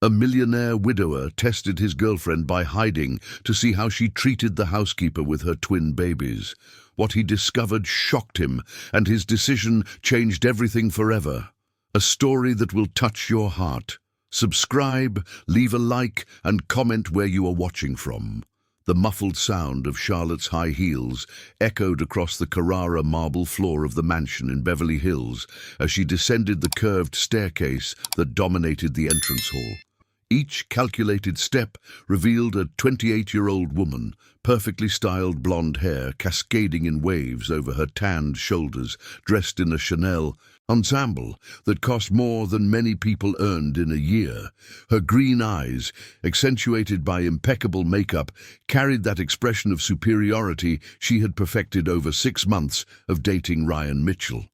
A millionaire widower tested his girlfriend by hiding to see how she treated the housekeeper with her twin babies. What he discovered shocked him, and his decision changed everything forever. A story that will touch your heart. Subscribe, leave a like, and comment where you are watching from. The muffled sound of Charlotte's high heels echoed across the Carrara marble floor of the mansion in Beverly Hills as she descended the curved staircase that dominated the entrance hall. Each calculated step revealed a 28-year-old woman, perfectly styled blonde hair cascading in waves over her tanned shoulders, dressed in a Chanel ensemble that cost more than many people earned in a year. Her green eyes, accentuated by impeccable makeup, carried that expression of superiority she had perfected over 6 months of dating Ryan Mitchell.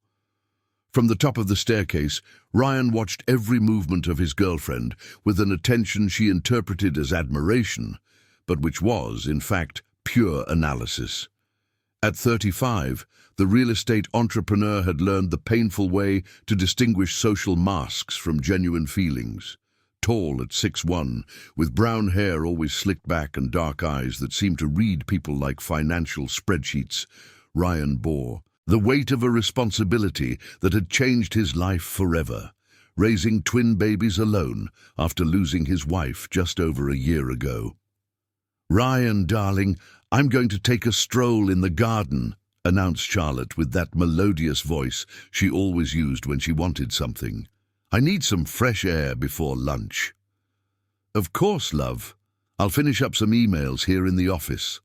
From the top of the staircase, Ryan watched every movement of his girlfriend with an attention she interpreted as admiration, but which was, in fact, pure analysis. At 35, the real estate entrepreneur had learned the painful way to distinguish social masks from genuine feelings. Tall at 6'1", with brown hair always slicked back and dark eyes that seemed to read people like financial spreadsheets, Ryan bore the weight of a responsibility that had changed his life forever, raising twin babies alone after losing his wife just over a year ago. "Ryan, darling, I'm going to take a stroll in the garden," announced Charlotte with that melodious voice she always used when she wanted something. "I need some fresh air before lunch." "Of course, love. I'll finish up some emails here in the office,"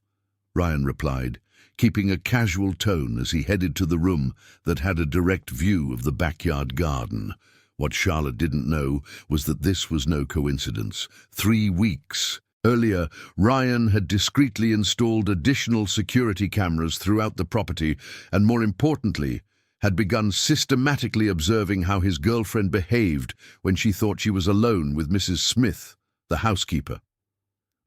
Ryan replied, keeping a casual tone as he headed to the room that had a direct view of the backyard garden. What Charlotte didn't know was that this was no coincidence. 3 weeks earlier, Ryan had discreetly installed additional security cameras throughout the property and, more importantly, had begun systematically observing how his girlfriend behaved when she thought she was alone with Mrs. Smith, the housekeeper.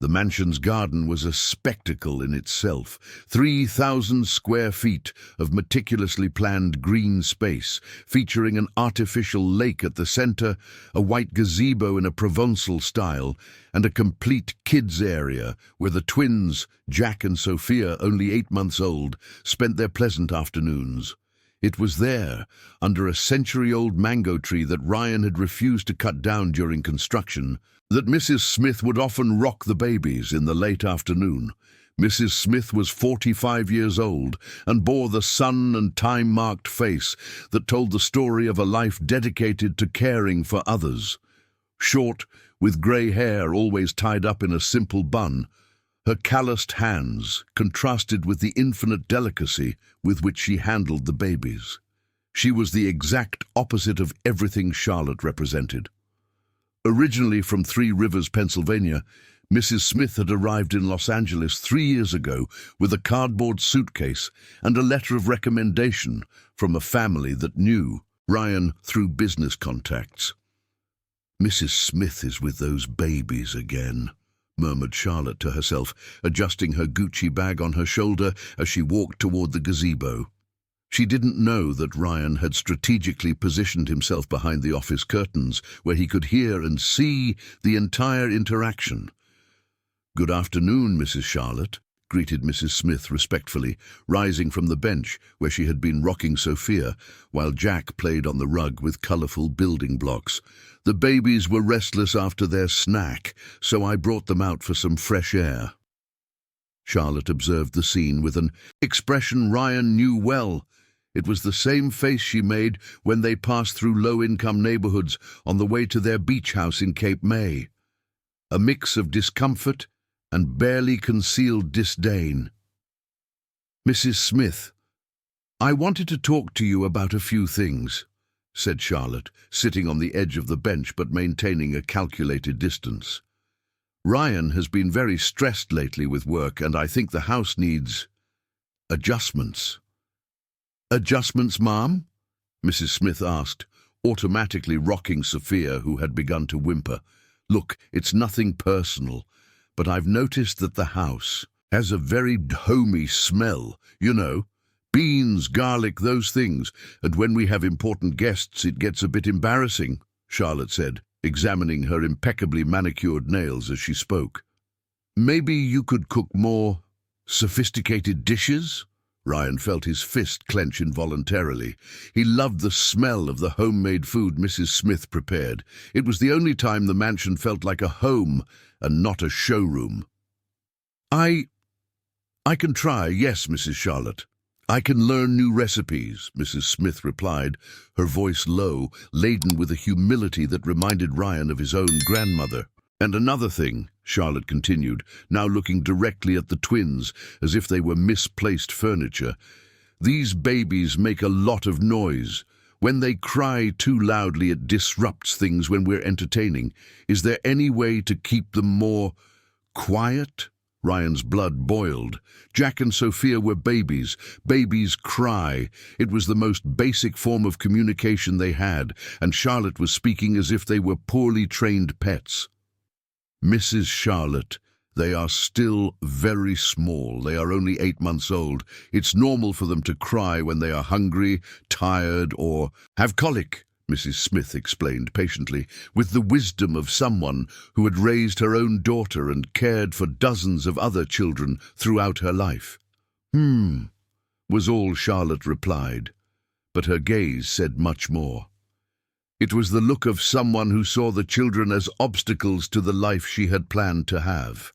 The mansion's garden was a spectacle in itself. 3,000 square feet of meticulously planned green space, featuring an artificial lake at the center, a white gazebo in a Provençal style, and a complete kids area where the twins, Jack and Sophia, only 8 months old, spent their pleasant afternoons. It was there, under a century-old mango tree that Ryan had refused to cut down during construction, that Mrs. Smith would often rock the babies in the late afternoon. Mrs. Smith was 45 years old and bore the sun and time-marked face that told the story of a life dedicated to caring for others. Short, with grey hair always tied up in a simple bun, her calloused hands contrasted with the infinite delicacy with which she handled the babies. She was the exact opposite of everything Charlotte represented. Originally from Three Rivers, Pennsylvania, Mrs. Smith had arrived in Los Angeles 3 years ago with a cardboard suitcase and a letter of recommendation from a family that knew Ryan through business contacts. "Mrs. Smith is with those babies again," murmured Charlotte to herself, adjusting her Gucci bag on her shoulder as she walked toward the gazebo. She didn't know that Ryan had strategically positioned himself behind the office curtains, where he could hear and see the entire interaction. "Good afternoon, Mrs. Charlotte," greeted Mrs. Smith respectfully, rising from the bench where she had been rocking Sophia, while Jack played on the rug with colorful building blocks. "The babies were restless after their snack, so I brought them out for some fresh air." Charlotte observed the scene with an expression Ryan knew well. It was the same face she made when they passed through low-income neighborhoods on the way to their beach house in Cape May. A mix of discomfort and barely concealed disdain. "Mrs. Smith, I wanted to talk to you about a few things," said Charlotte, sitting on the edge of the bench but maintaining a calculated distance. "Ryan has been very stressed lately with work, and I think the house needs adjustments." "Adjustments, Ma'am?" Mrs. Smith asked, automatically rocking Sophia, who had begun to whimper. "Look, it's nothing personal, but I've noticed that the house has a very homey smell, you know. Beans, garlic, those things, and when we have important guests it gets a bit embarrassing," Charlotte said. examining her impeccably manicured nails as she spoke. "Maybe you could cook more sophisticated dishes?" Ryan felt his fist clench involuntarily. He loved the smell of the homemade food Mrs. Smith prepared. It was the only time the mansion felt like a home and not a showroom. I can try, yes, Mrs. Charlotte. I can learn new recipes," Mrs. Smith replied, her voice low, laden with a humility that reminded Ryan of his own grandmother. "And another thing," Charlotte continued, now looking directly at the twins as if they were misplaced furniture, "these babies make a lot of noise. When they cry too loudly, it disrupts things when we're entertaining. Is there any way to keep them more quiet?" Ryan's blood boiled. Jack and Sophia were babies. Babies cry. It was the most basic form of communication they had, and Charlotte was speaking as if they were poorly trained pets. "Mrs. Charlotte, they are still very small. They are only 8 months old. It's normal for them to cry when they are hungry, tired, or have colic," Mrs. Smith explained patiently, with the wisdom of someone who had raised her own daughter and cared for dozens of other children throughout her life. Was all Charlotte replied, but her gaze said much more. It was the look of someone who saw the children as obstacles to the life she had planned to have.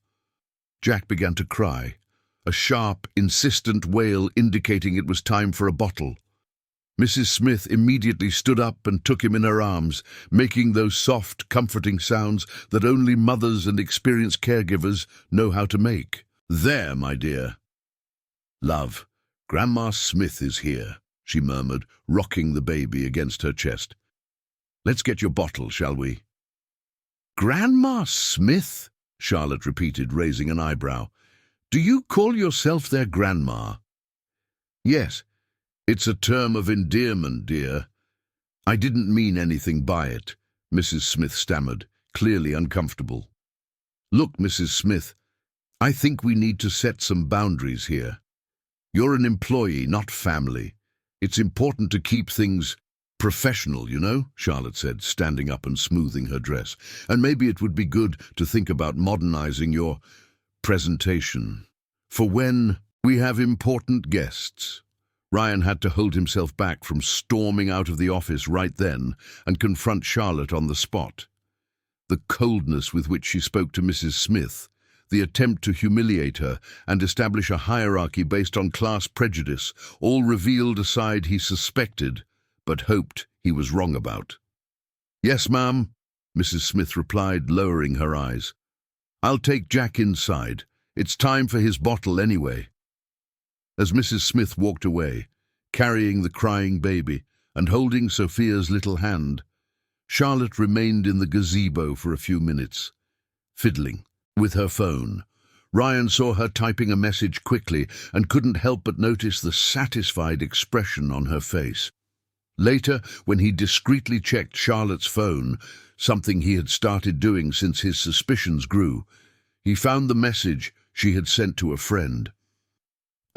Jack began to cry, a sharp, insistent wail indicating it was time for a bottle. Mrs. Smith immediately stood up and took him in her arms, making those soft, comforting sounds that only mothers and experienced caregivers know how to make. "There, my dear." "Love, Grandma Smith is here," she murmured, rocking the baby against her chest. "Let's get your bottle, shall we?" "Grandma Smith?" Charlotte repeated, raising an eyebrow. "Do you call yourself their grandma?" "Yes. It's a term of endearment, dear. I didn't mean anything by it," Mrs. Smith stammered, clearly uncomfortable. "Look, Mrs. Smith, I think we need to set some boundaries here. You're an employee, not family. It's important to keep things professional, you know," Charlotte said, standing up and smoothing her dress. "And maybe it would be good to think about modernizing your presentation for when we have important guests." Ryan had to hold himself back from storming out of the office right then and confront Charlotte on the spot. The coldness with which she spoke to Mrs. Smith, the attempt to humiliate her and establish a hierarchy based on class prejudice, all revealed a side he suspected, but hoped he was wrong about. "Yes, ma'am," Mrs. Smith replied, lowering her eyes. "I'll take Jack inside. It's time for his bottle anyway." As Mrs. Smith walked away, carrying the crying baby and holding Sophia's little hand, Charlotte remained in the gazebo for a few minutes, fiddling with her phone. Ryan saw her typing a message quickly and couldn't help but notice the satisfied expression on her face. Later, when he discreetly checked Charlotte's phone, something he had started doing since his suspicions grew, he found the message she had sent to a friend.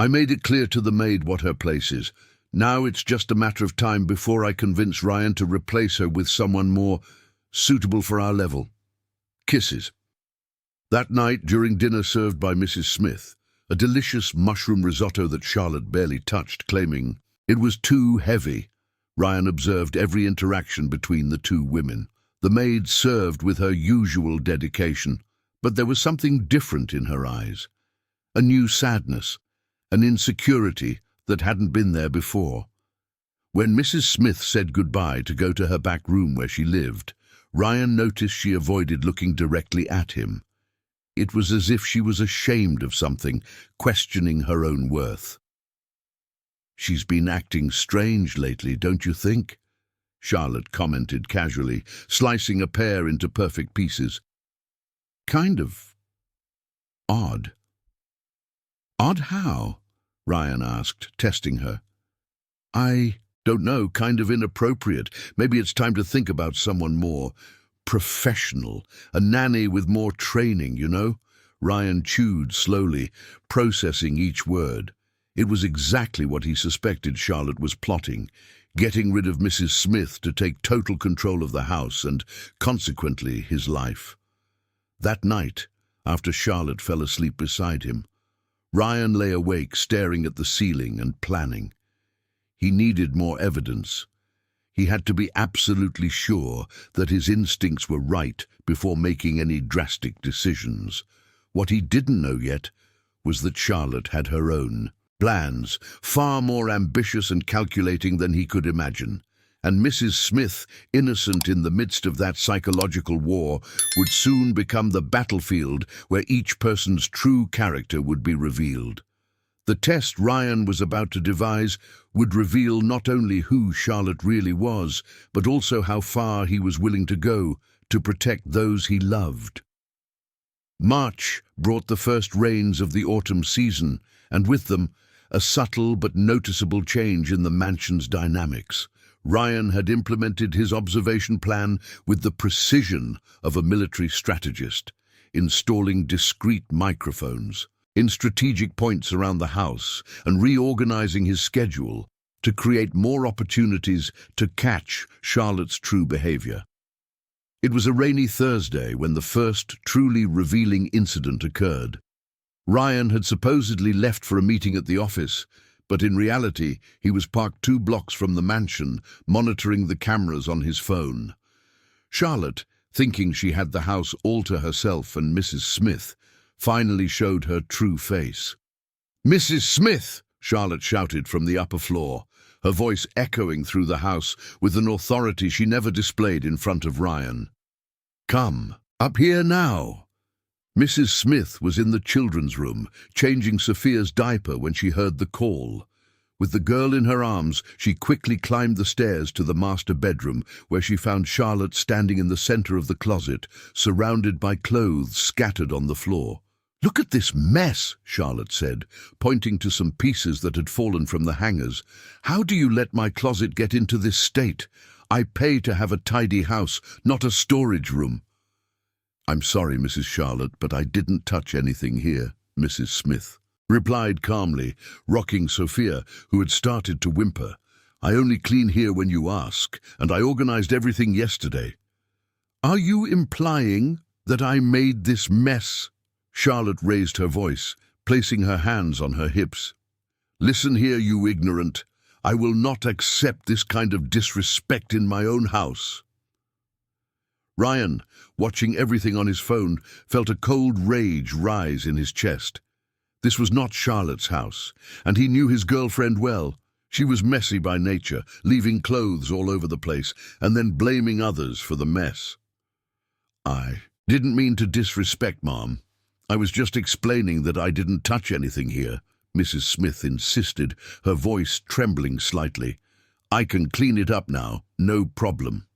"I made it clear to the maid what her place is. Now it's just a matter of time before I convince Ryan to replace her with someone more suitable for our level. Kisses." That night, during dinner served by Mrs. Smith, a delicious mushroom risotto that Charlotte barely touched, claiming it was too heavy, Ryan observed every interaction between the two women. The maid served with her usual dedication, but there was something different in her eyes. A new sadness, an insecurity that hadn't been there before. When Mrs. Smith said goodbye to go to her back room where she lived, Ryan noticed she avoided looking directly at him. It was as if she was ashamed of something, questioning her own worth. "She's been acting strange lately, don't you think?" Charlotte commented casually, slicing a pear into perfect pieces. "Kind of odd." "Odd how?" Ryan asked, testing her. "I don't know, kind of inappropriate. Maybe it's time to think about someone more professional, a nanny with more training, you know?" Ryan chewed slowly, processing each word. It was exactly what he suspected Charlotte was plotting. getting rid of Mrs. Smith to take total control of the house and, consequently, his life. That night, after Charlotte fell asleep beside him, Ryan lay awake staring at the ceiling and planning. He needed more evidence. He had to be absolutely sure that his instincts were right before making any drastic decisions. What he didn't know yet was that Charlotte had her own plans, far more ambitious and calculating than he could imagine. And Mrs. Smith, innocent in the midst of that psychological war, would soon become the battlefield where each person's true character would be revealed. The test Ryan was about to devise would reveal not only who Charlotte really was, but also how far he was willing to go to protect those he loved. March brought the first rains of the autumn season, and with them, a subtle but noticeable change in the mansion's dynamics. Ryan had implemented his observation plan with the precision of a military strategist, installing discreet microphones in strategic points around the house and reorganizing his schedule to create more opportunities to catch Charlotte's true behavior. It was a rainy Thursday when the first truly revealing incident occurred. Ryan had supposedly left for a meeting at the office, but in reality he was parked 2 blocks from the mansion, monitoring the cameras on his phone. Charlotte, thinking she had the house all to herself and Mrs. Smith, finally showed her true face. "Mrs. Smith!" Charlotte shouted from the upper floor, her voice echoing through the house with an authority she never displayed in front of Ryan. "Come, up here now." Mrs. Smith was in the children's room, changing Sophia's diaper when she heard the call. With the girl in her arms, she quickly climbed the stairs to the master bedroom, where she found Charlotte standing in the center of the closet, surrounded by clothes scattered on the floor. "Look at this mess," Charlotte said, pointing to some pieces that had fallen from the hangers. "How do you let my closet get into this state? I pay to have a tidy house, not a storage room." "I'm sorry, Mrs. Charlotte, but I didn't touch anything here," Mrs. Smith replied calmly, rocking Sophia, who had started to whimper. "I only clean here when you ask, and I organized everything yesterday." "Are you implying that I made this mess?" Charlotte raised her voice, placing her hands on her hips. "Listen here, you ignorant. I will not accept this kind of disrespect in my own house." Ryan, watching everything on his phone, felt a cold rage rise in his chest. This was not Charlotte's house, and he knew his girlfriend well. She was messy by nature, leaving clothes all over the place, and then blaming others for the mess. "I didn't mean to disrespect, Mom. I was just explaining that I didn't touch anything here," Mrs. Smith insisted, her voice trembling slightly. "I can clean it up now, no problem."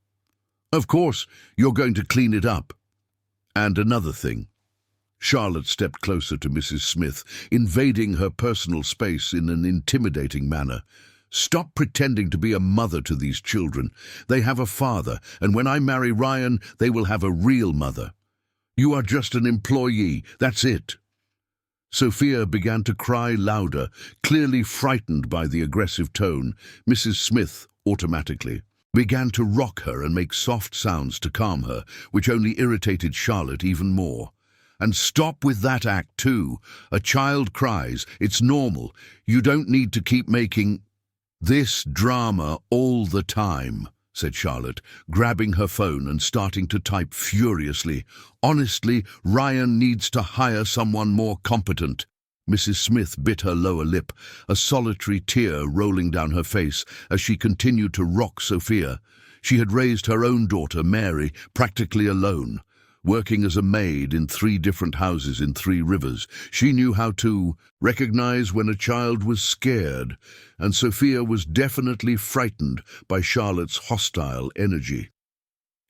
"Of course, you're going to clean it up. And another thing." Charlotte stepped closer to Mrs. Smith, invading her personal space in an intimidating manner. "Stop pretending to be a mother to these children. They have a father, and when I marry Ryan, they will have a real mother. You are just an employee, that's it." Sophia began to cry louder, clearly frightened by the aggressive tone. Mrs. Smith, automatically, began to rock her and make soft sounds to calm her, which only irritated Charlotte even more. "And stop with that act too. A child cries, it's normal. You don't need to keep making this drama all the time," said Charlotte, grabbing her phone and starting to type furiously. "Honestly, Ryan needs to hire someone more competent." Mrs. Smith bit her lower lip, a solitary tear rolling down her face as she continued to rock Sophia. She had raised her own daughter, Mary, practically alone. Working as a maid in 3 different houses in 3 Rivers, she knew how to recognize when a child was scared, and Sophia was definitely frightened by Charlotte's hostile energy.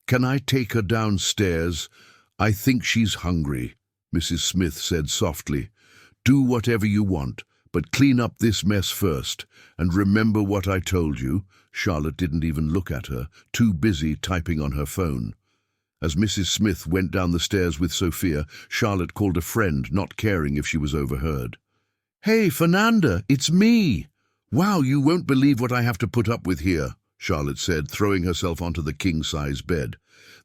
"Can I take her downstairs? I think she's hungry," Mrs. Smith said softly. "Do whatever you want, but clean up this mess first. And remember what I told you." Charlotte didn't even look at her, too busy typing on her phone. As Mrs. Smith went down the stairs with Sophia, Charlotte called a friend, not caring if she was overheard. "Hey, Fernanda, it's me. "Wow, you won't believe what I have to put up with here," Charlotte said, throwing herself onto the king-size bed.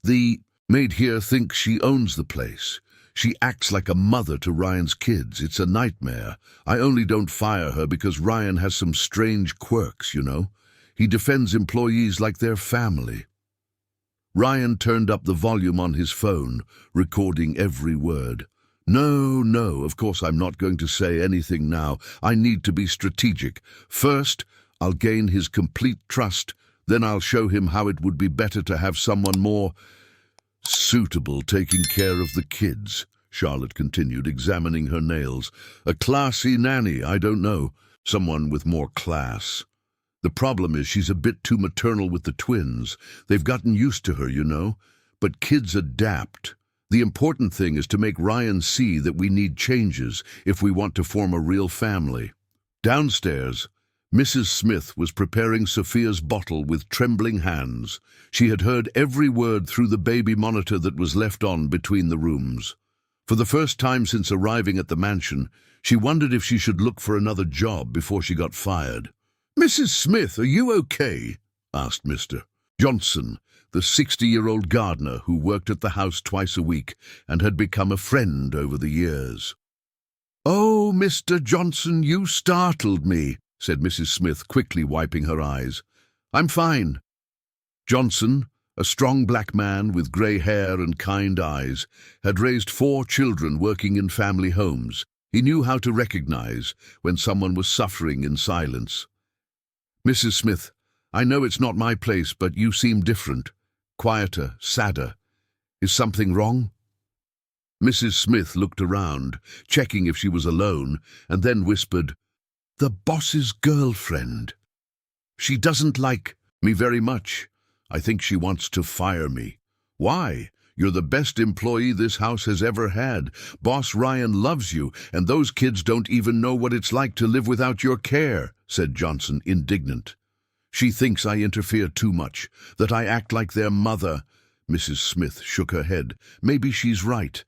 "The maid here thinks she owns the place. She acts like a mother to Ryan's kids. It's a nightmare. I only don't fire her because Ryan has some strange quirks, you know. He defends employees like they're family." Ryan turned up the volume on his phone, recording every word. No, of course I'm not going to say anything now. I need to be strategic. First, I'll gain his complete trust. Then I'll show him how it would be better to have someone more suitable taking care of the kids, Charlotte continued, examining her nails. A classy nanny, I don't know. Someone with more class. The problem is she's a bit too maternal with the twins. They've gotten used to her, you know. But kids adapt. The important thing is to make Ryan see that we need changes if we want to form a real family. Downstairs, Mrs. Smith was preparing Sophia's bottle with trembling hands. She had heard every word through the baby monitor that was left on between the rooms. For the first time since arriving at the mansion, she wondered if she should look for another job before she got fired. "Mrs. Smith, are you okay?" asked Mr. Johnson, the 60-year-old gardener who worked at the house twice a week and had become a friend over the years. "Oh, Mr. Johnson, you startled me," said Mrs. Smith, quickly wiping her eyes. "I'm fine." Johnson, a strong black man with grey hair and kind eyes, had raised 4 children working in family homes. He knew how to recognize when someone was suffering in silence. "Mrs. Smith, I know it's not my place, but you seem different. Quieter, sadder. Is something wrong?" Mrs. Smith looked around, checking if she was alone, and then whispered, "The boss's girlfriend. She doesn't like me very much. I think she wants to fire me." "Why? You're the best employee this house has ever had. Boss Ryan loves you, and those kids don't even know what it's like to live without your care," said Johnson, indignant. "She thinks I interfere too much, that I act like their mother." Mrs. Smith shook her head. "Maybe she's right.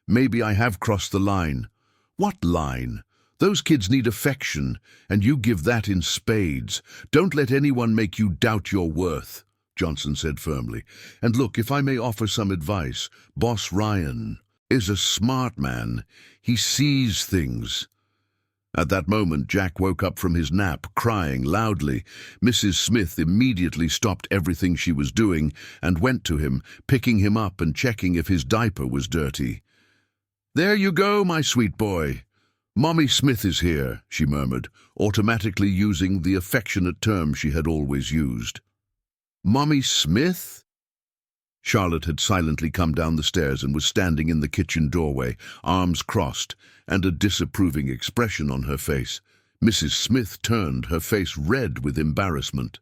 Maybe I have crossed the line." "What line? Those kids need affection, and you give that in spades. Don't let anyone make you doubt your worth," Johnson said firmly. "And look, if I may offer some advice, Boss Ryan is a smart man. He sees things." At that moment, Jack woke up from his nap, crying loudly. Mrs. Smith immediately stopped everything she was doing and went to him, picking him up and checking if his diaper was dirty. "There you go, my sweet boy. Mommy Smith is here," she murmured, automatically using the affectionate term she had always used. "Mommy Smith?" Charlotte had silently come down the stairs and was standing in the kitchen doorway, arms crossed, and a disapproving expression on her face. Mrs. Smith turned, her face red with embarrassment.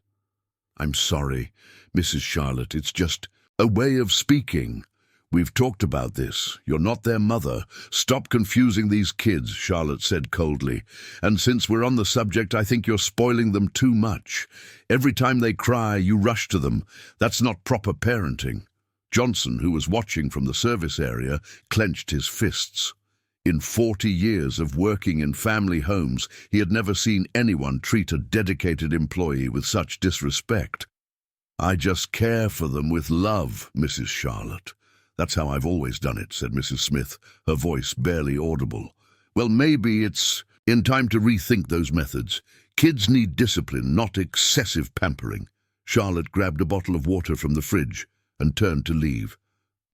"I'm sorry, Mrs. Charlotte, it's just a way of speaking. We've talked about this. You're not their mother. Stop confusing these kids," Charlotte said coldly. "And since we're on the subject, I think you're spoiling them too much. Every time they cry, you rush to them. That's not proper parenting." Johnson, who was watching from the service area, clenched his fists. In 40 years of working in family homes, he had never seen anyone treat a dedicated employee with such disrespect. "I just care for them with love, Mrs. Charlotte. That's how I've always done it," said Mrs. Smith, her voice barely audible. "Well, maybe it's in time to rethink those methods. Kids need discipline, not excessive pampering." Charlotte grabbed a bottle of water from the fridge and turned to leave.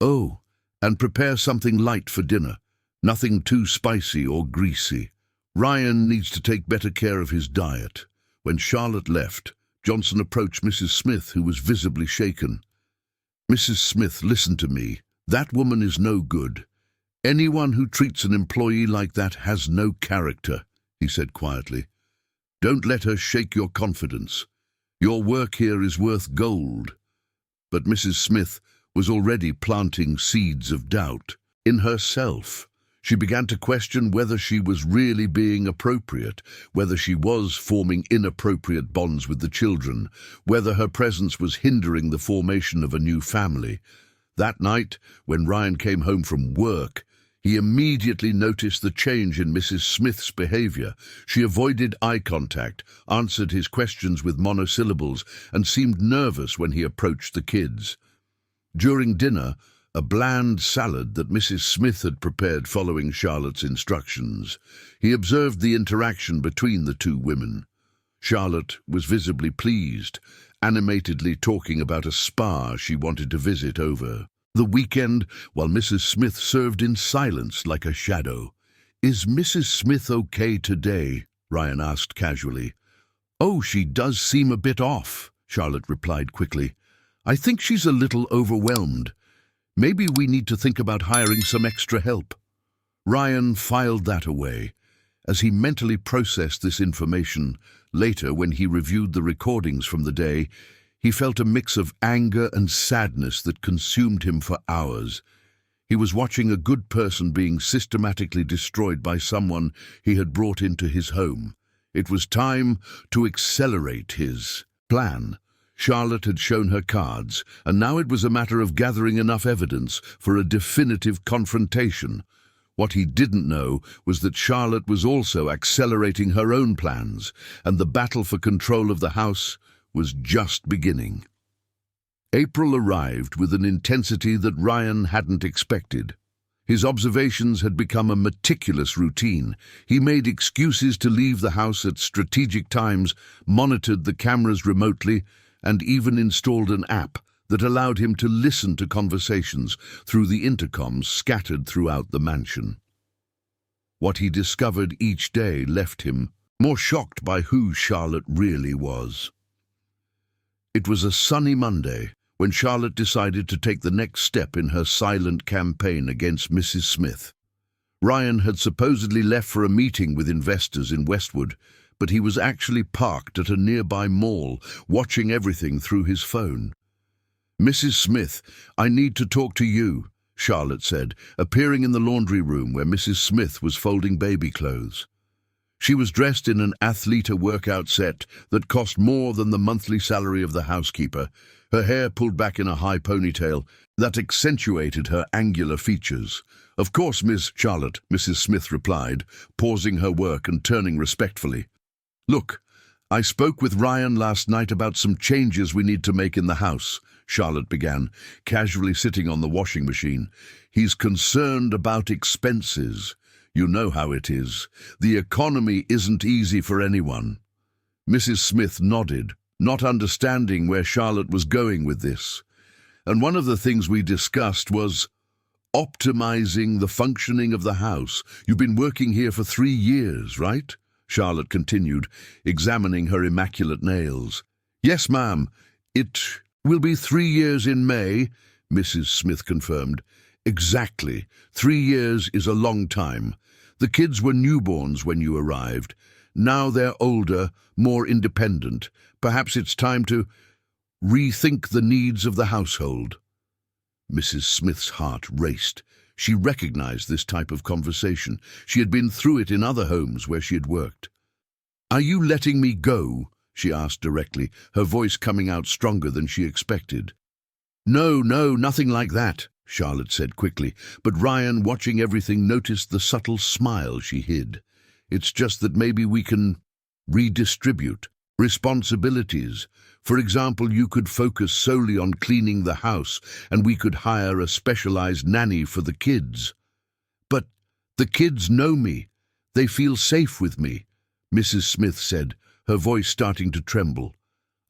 "Oh, and prepare something light for dinner. Nothing too spicy or greasy. Ryan needs to take better care of his diet." When Charlotte left, Johnson approached Mrs. Smith, who was visibly shaken. "Mrs. Smith, listen to me. That woman is no good. Anyone who treats an employee like that has no character," he said quietly. "Don't let her shake your confidence. Your work here is worth gold." But Mrs. Smith was already planting seeds of doubt in herself. She began to question whether she was really being appropriate, whether she was forming inappropriate bonds with the children, whether her presence was hindering the formation of a new family. That night, when Ryan came home from work, He immediately noticed the change in Mrs. Smith's behavior. She avoided eye contact, answered his questions with monosyllables, and seemed nervous when he approached the kids. During dinner, a bland salad that Mrs. Smith had prepared following Charlotte's instructions, he observed the interaction between the two women. Charlotte was visibly pleased, animatedly talking about a spa she wanted to visit over the weekend, while Mrs. Smith served in silence like a shadow. "Is Mrs. Smith okay today?" Ryan asked casually. "Oh, she does seem a bit off," Charlotte replied quickly. "I think she's a little overwhelmed. Maybe we need to think about hiring some extra help." Ryan filed that away. As he mentally processed this information, later when he reviewed the recordings from the day, he felt a mix of anger and sadness that consumed him for hours. He was watching a good person being systematically destroyed by someone he had brought into his home. It was time to accelerate his plan. Charlotte had shown her cards, and now it was a matter of gathering enough evidence for a definitive confrontation. What he didn't know was that Charlotte was also accelerating her own plans, and the battle for control of the house was just beginning. April arrived with an intensity that Ryan hadn't expected. His observations had become a meticulous routine. He made excuses to leave the house at strategic times, monitored the cameras remotely, and even installed an app that allowed him to listen to conversations through the intercoms scattered throughout the mansion. What he discovered each day left him more shocked by who Charlotte really was. It was a sunny Monday when Charlotte decided to take the next step in her silent campaign against Mrs. Smith. Ryan had supposedly left for a meeting with investors in Westwood, but he was actually parked at a nearby mall, watching everything through his phone. "Mrs. Smith, I need to talk to you," Charlotte said, appearing in the laundry room where Mrs. Smith was folding baby clothes. She was dressed in an Athleta workout set that cost more than the monthly salary of the housekeeper, her hair pulled back in a high ponytail that accentuated her angular features. "Of course, Miss Charlotte," Mrs. Smith replied, pausing her work and turning respectfully. "Look, I spoke with Ryan last night about some changes we need to make in the house," Charlotte began, casually sitting on the washing machine. "He's concerned about expenses. You know how it is. The economy isn't easy for anyone." Mrs. Smith nodded, not understanding where Charlotte was going with this. "And one of the things we discussed was optimizing the functioning of the house. You've been working here for 3 years, right?" Charlotte continued, examining her immaculate nails. "Yes, ma'am. It will be 3 years in May," Mrs. Smith confirmed. "Exactly. 3 years is a long time. The kids were newborns when you arrived. Now they're older, more independent. Perhaps it's time to rethink the needs of the household." Mrs. Smith's heart raced. She recognized this type of conversation. She had been through it in other homes where she had worked. "Are you letting me go?" she asked directly, her voice coming out stronger than she expected. No, nothing like that," Charlotte said quickly, but Ryan, watching everything, noticed the subtle smile she hid. "It's just that maybe we can redistribute responsibilities. For example, you could focus solely on cleaning the house, and we could hire a specialized nanny for the kids." "But the kids know me. They feel safe with me," Mrs. Smith said, her voice starting to tremble.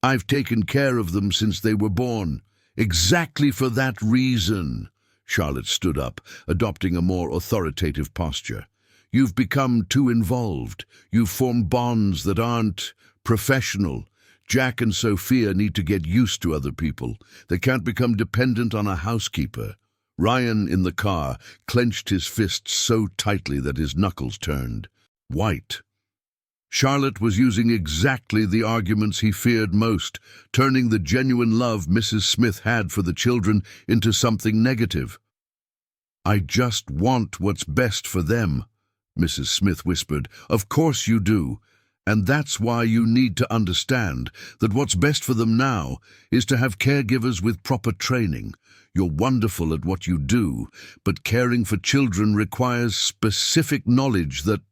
"I've taken care of them since they were born." "Exactly for that reason." Charlotte stood up, adopting a more authoritative posture. "You've become too involved. You've formed bonds that aren't professional. Jack and Sophia need to get used to other people. They can't become dependent on a housekeeper." Ryan, in the car, clenched his fists so tightly that his knuckles turned white. Charlotte was using exactly the arguments he feared most, turning the genuine love Mrs. Smith had for the children into something negative. "I just want what's best for them," Mrs. Smith whispered. "Of course you do. And that's why you need to understand that what's best for them now is to have caregivers with proper training. You're wonderful at what you do, but caring for children requires specific knowledge that,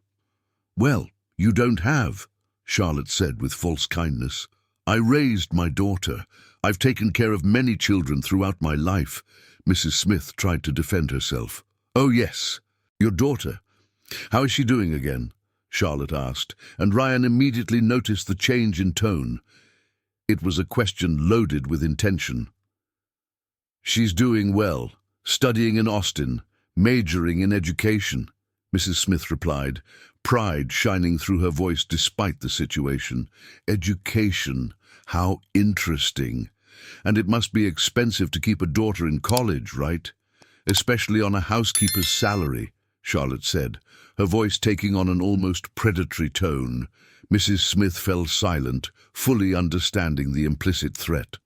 well, you don't have, Charlotte said with false kindness. I raised my daughter. I've taken care of many children throughout my life. Mrs. Smith tried to defend herself. Oh yes, your daughter. How is she doing again? Charlotte asked, and Ryan immediately noticed the change in tone. It was a question loaded with intention. She's doing well, studying in Austin, majoring in education, Mrs. Smith replied, pride shining through her voice despite the situation. Education, how interesting. And it must be expensive to keep a daughter in college, right? Especially on a housekeeper's salary, Charlotte said, her voice taking on an almost predatory tone. Mrs. Smith fell silent, fully understanding the implicit threat.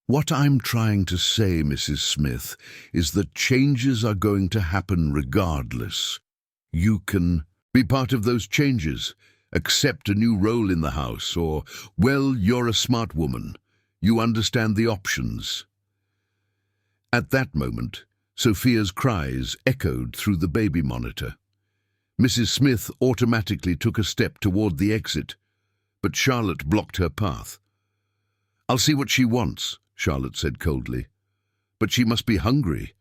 What I'm trying to say, Mrs. Smith, is that changes are going to happen regardless. You can be part of those changes, accept a new role in the house, or, well, you're a smart woman. You understand the options. At that moment, Sophia's cries echoed through the baby monitor. Mrs. Smith automatically took a step toward the exit, but Charlotte blocked her path. I'll see what she wants, Charlotte said coldly. But she must be hungry.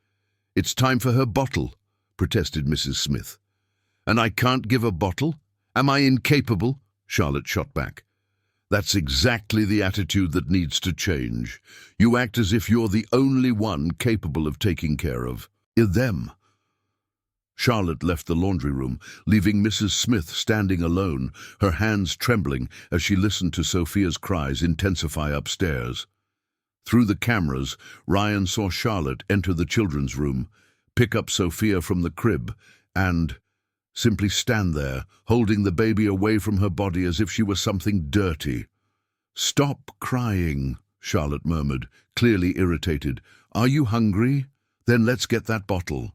It's time for her bottle, protested Mrs. Smith. And I can't give a bottle? Am I incapable? Charlotte shot back. That's exactly the attitude that needs to change. You act as if you're the only one capable of taking care of them. Charlotte left the laundry room, leaving Mrs. Smith standing alone, her hands trembling as she listened to Sophia's cries intensify upstairs. Through the cameras, Ryan saw Charlotte enter the children's room, pick up Sophia from the crib, and simply stand there, holding the baby away from her body as if she were something dirty. Stop crying, Charlotte murmured, clearly irritated. Are you hungry? Then let's get that bottle.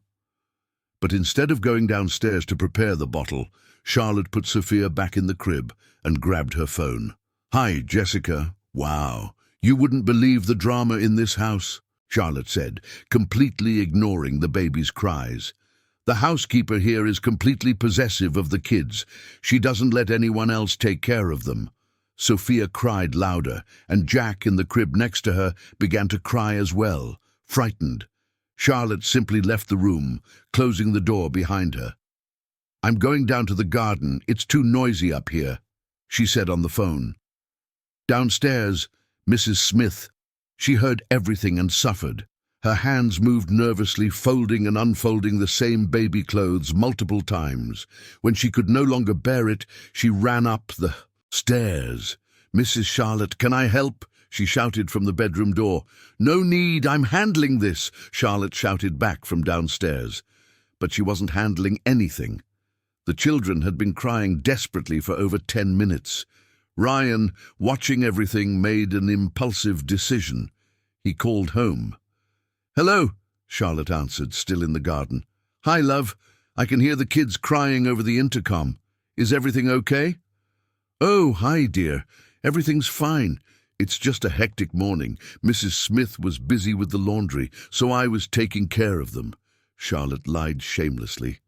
But instead of going downstairs to prepare the bottle, Charlotte put Sophia back in the crib and grabbed her phone. Hi, Jessica. Wow, you wouldn't believe the drama in this house, Charlotte said, completely ignoring the baby's cries. The housekeeper here is completely possessive of the kids. She doesn't let anyone else take care of them. Sophia cried louder, and Jack in the crib next to her began to cry as well, frightened. Charlotte simply left the room, closing the door behind her. I'm going down to the garden. It's too noisy up here, she said on the phone. Downstairs, Mrs. Smith. She heard everything and suffered. Her hands moved nervously, folding and unfolding the same baby clothes multiple times. When she could no longer bear it, she ran up the stairs. Mrs. Charlotte, can I help? She shouted from the bedroom door. No need, I'm handling this, Charlotte shouted back from downstairs. But she wasn't handling anything. The children had been crying desperately for over 10 minutes. Ryan, watching everything, made an impulsive decision. He called home. Hello, Charlotte answered, still in the garden. Hi, love. I can hear the kids crying over the intercom. Is everything okay? Oh, hi, dear. Everything's fine. It's just a hectic morning. Mrs. Smith was busy with the laundry, so I was taking care of them. Charlotte lied shamelessly.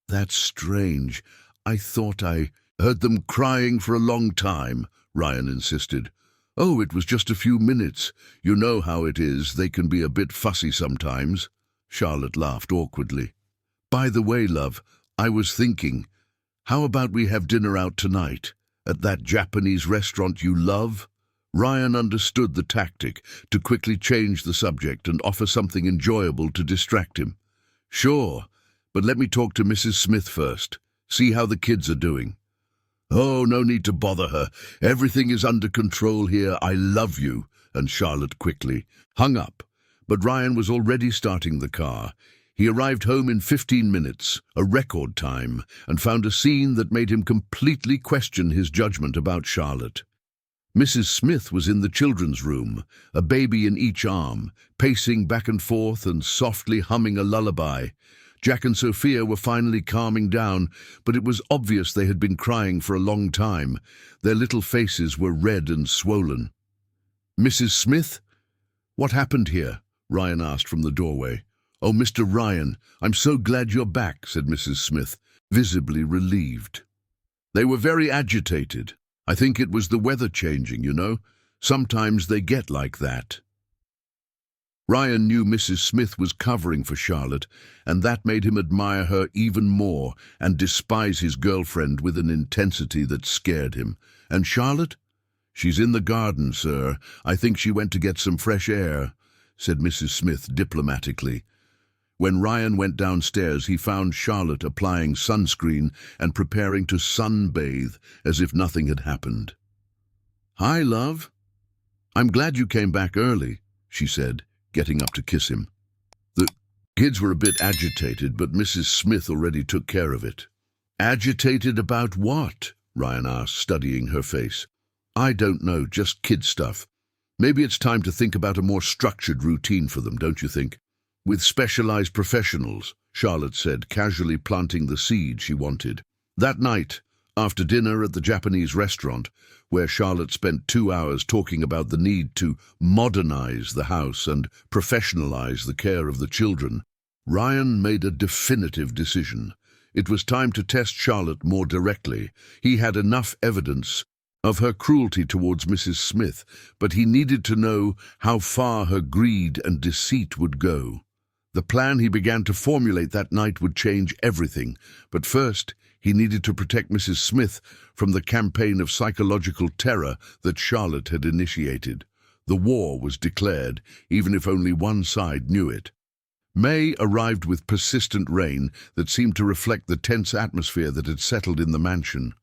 That's strange. I thought I heard them crying for a long time, Ryan insisted. Oh, it was just a few minutes. You know how it is. They can be a bit fussy sometimes. Charlotte laughed awkwardly. By the way, love, I was thinking, how about we have dinner out tonight? At that Japanese restaurant you love? Ryan understood the tactic to quickly change the subject and offer something enjoyable to distract him. Sure, but let me talk to Mrs. Smith first. See how the kids are doing. Oh, no need to bother her. Everything is under control here. I love you. And Charlotte quickly hung up. But Ryan was already starting the car. He arrived home in 15 minutes, a record time, and found a scene that made him completely question his judgment about Charlotte. Mrs. Smith was in the children's room, a baby in each arm, pacing back and forth and softly humming a lullaby. Jack and Sophia were finally calming down, but it was obvious they had been crying for a long time. Their little faces were red and swollen. "Mrs. Smith? What happened here?" Ryan asked from the doorway. "Oh, Mr. Ryan, I'm so glad you're back," said Mrs. Smith, visibly relieved. "They were very agitated. I think it was the weather changing, you know. Sometimes they get like that." Ryan knew Mrs. Smith was covering for Charlotte, and that made him admire her even more and despise his girlfriend with an intensity that scared him. "And Charlotte?" "She's in the garden, sir. I think she went to get some fresh air," said Mrs. Smith diplomatically. When Ryan went downstairs, he found Charlotte applying sunscreen and preparing to sunbathe as if nothing had happened. "Hi, love. I'm glad you came back early," she said, getting up to kiss him. The kids were a bit agitated, but Mrs. Smith already took care of it. "Agitated about what?" Ryan asked, studying her face. "I don't know, just kid stuff. Maybe it's time to think about a more structured routine for them, don't you think? With specialized professionals," Charlotte said, casually planting the seed she wanted. That night, after dinner at the Japanese restaurant, where Charlotte spent 2 hours talking about the need to modernize the house and professionalize the care of the children, Ryan made a definitive decision. It was time to test Charlotte more directly. He had enough evidence of her cruelty towards Mrs. Smith, but he needed to know how far her greed and deceit would go. The plan he began to formulate that night would change everything, but first he needed to protect Mrs. Smith from the campaign of psychological terror that Charlotte had initiated. The war was declared, even if only one side knew it. May arrived with persistent rain that seemed to reflect the tense atmosphere that had settled in the mansion.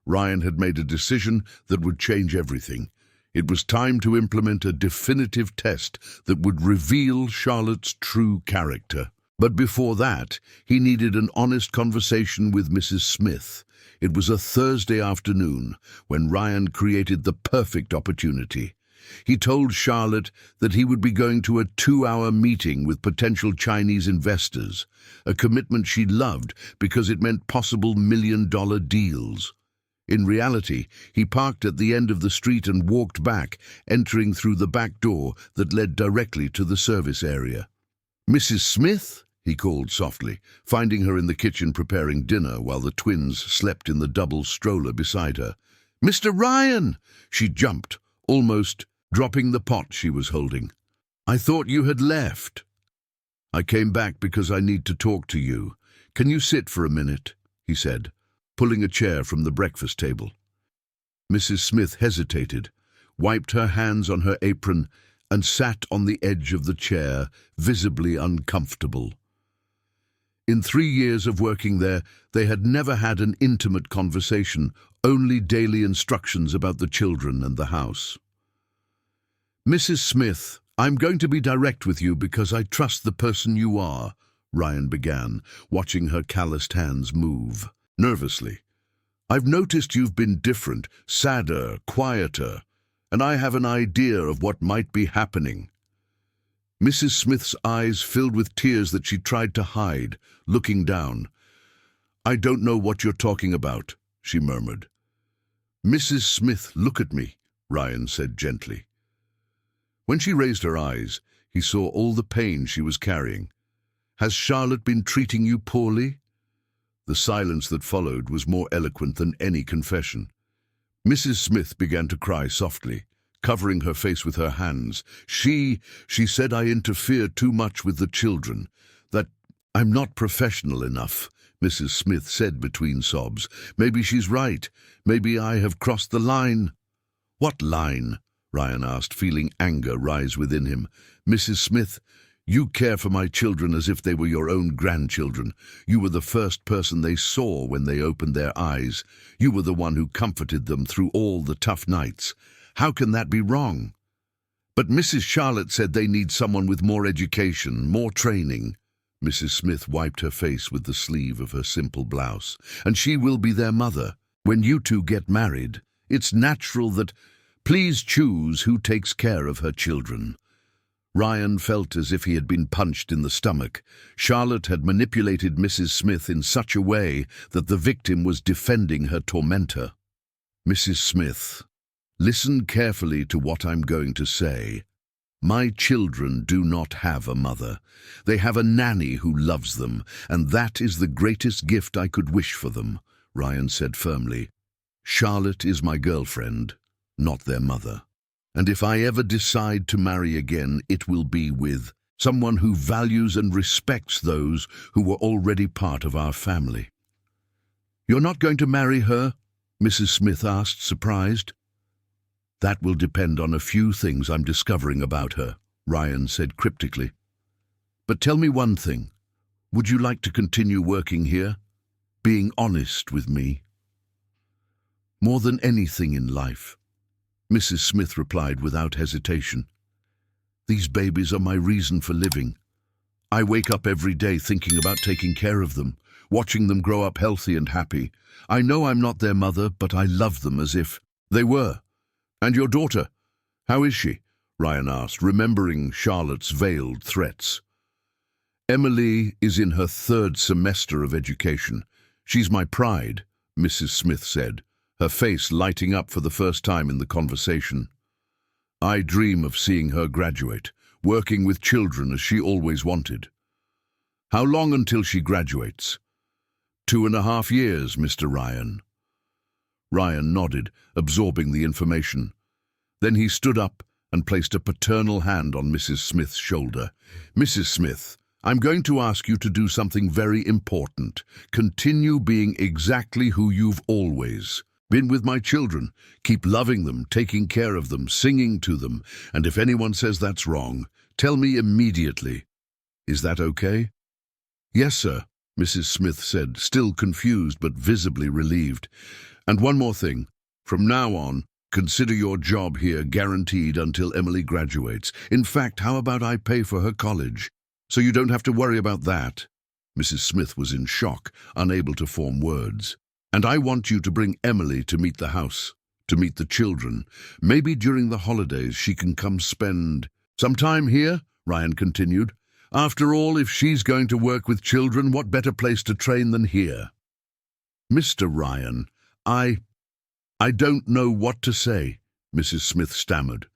Ryan had made a decision that would change everything. It was time to implement a definitive test that would reveal Charlotte's true character. But before that, he needed an honest conversation with Mrs. Smith. It was a Thursday afternoon when Ryan created the perfect opportunity. He told Charlotte that he would be going to a 2-hour meeting with potential Chinese investors, a commitment she loved because it meant possible million-dollar deals. In reality, he parked at the end of the street and walked back, entering through the back door that led directly to the service area. "Mrs. Smith?" he called softly, finding her in the kitchen preparing dinner while the twins slept in the double stroller beside her. "Mr. Ryan!" She jumped, almost dropping the pot she was holding. "I thought you had left." "I came back because I need to talk to you. Can you sit for a minute?" he said, pulling a chair from the breakfast table. Mrs. Smith hesitated, wiped her hands on her apron, and sat on the edge of the chair, visibly uncomfortable. In 3 years of working there, they had never had an intimate conversation, only daily instructions about the children and the house. "Mrs. Smith, I'm going to be direct with you because I trust the person you are," Ryan began, watching her calloused hands move. Nervously. "I've noticed you've been different, sadder, quieter, and I have an idea of what might be happening." Mrs. Smith's eyes filled with tears that she tried to hide, looking down. "I don't know what you're talking about," she murmured. "Mrs. Smith, look at me," Ryan said gently. When she raised her eyes, he saw all the pain she was carrying. "Has Charlotte been treating you poorly?" The silence that followed was more eloquent than any confession. Mrs. Smith began to cry softly, covering her face with her hands. She said I interfere too much with the children, that I'm not professional enough," Mrs. Smith said between sobs. "Maybe she's right. Maybe I have crossed the line." "What line?" Ryan asked, feeling anger rise within him. "Mrs. Smith, you care for my children as if they were your own grandchildren. You were the first person they saw when they opened their eyes. You were the one who comforted them through all the tough nights. How can that be wrong?" "But Mrs. Charlotte said they need someone with more education, more training." Mrs. Smith wiped her face with the sleeve of her simple blouse. "And she will be their mother. When you two get married, it's natural that... Please choose who takes care of her children." Ryan felt as if he had been punched in the stomach. Charlotte had manipulated Mrs. Smith in such a way that the victim was defending her tormentor. "Mrs. Smith, listen carefully to what I'm going to say. My children do not have a mother. They have a nanny who loves them, and that is the greatest gift I could wish for them," Ryan said firmly. "Charlotte is my girlfriend, not their mother. And if I ever decide to marry again, it will be with someone who values and respects those who were already part of our family." "You're not going to marry her?" Mrs. Smith asked, surprised. "That will depend on a few things I'm discovering about her," Ryan said cryptically. "But tell me one thing. Would you like to continue working here? Being honest with me?" "More than anything in life," Mrs. Smith replied without hesitation. "These babies are my reason for living. I wake up every day thinking about taking care of them, watching them grow up healthy and happy. I know I'm not their mother, but I love them as if they were." "And your daughter, how is she?" Ryan asked, remembering Charlotte's veiled threats. "Emily is in her 3rd semester of education. She's my pride," Mrs. Smith said, her face lighting up for the first time in the conversation. "I dream of seeing her graduate, working with children as she always wanted." "How long until she graduates?" 2.5 years, Mr. Ryan." Ryan nodded, absorbing the information. Then he stood up and placed a paternal hand on Mrs. Smith's shoulder. "Mrs. Smith, I'm going to ask you to do something very important. Continue being exactly who you've always been with my children. Keep loving them, taking care of them, singing to them, and if anyone says that's wrong, tell me immediately. Is that okay?" "Yes, sir," Mrs. Smith said, still confused but visibly relieved. "And one more thing. From now on, consider your job here guaranteed until Emily graduates. In fact, how about I pay for her college, so you don't have to worry about that?" Mrs. Smith was in shock, unable to form words. "And I want you to bring Emily to meet the house, to meet the children. Maybe during the holidays she can come spend some time here," Ryan continued. "After all, if she's going to work with children, what better place to train than here?" "Mr. Ryan, I don't know what to say," Mrs. Smith stammered.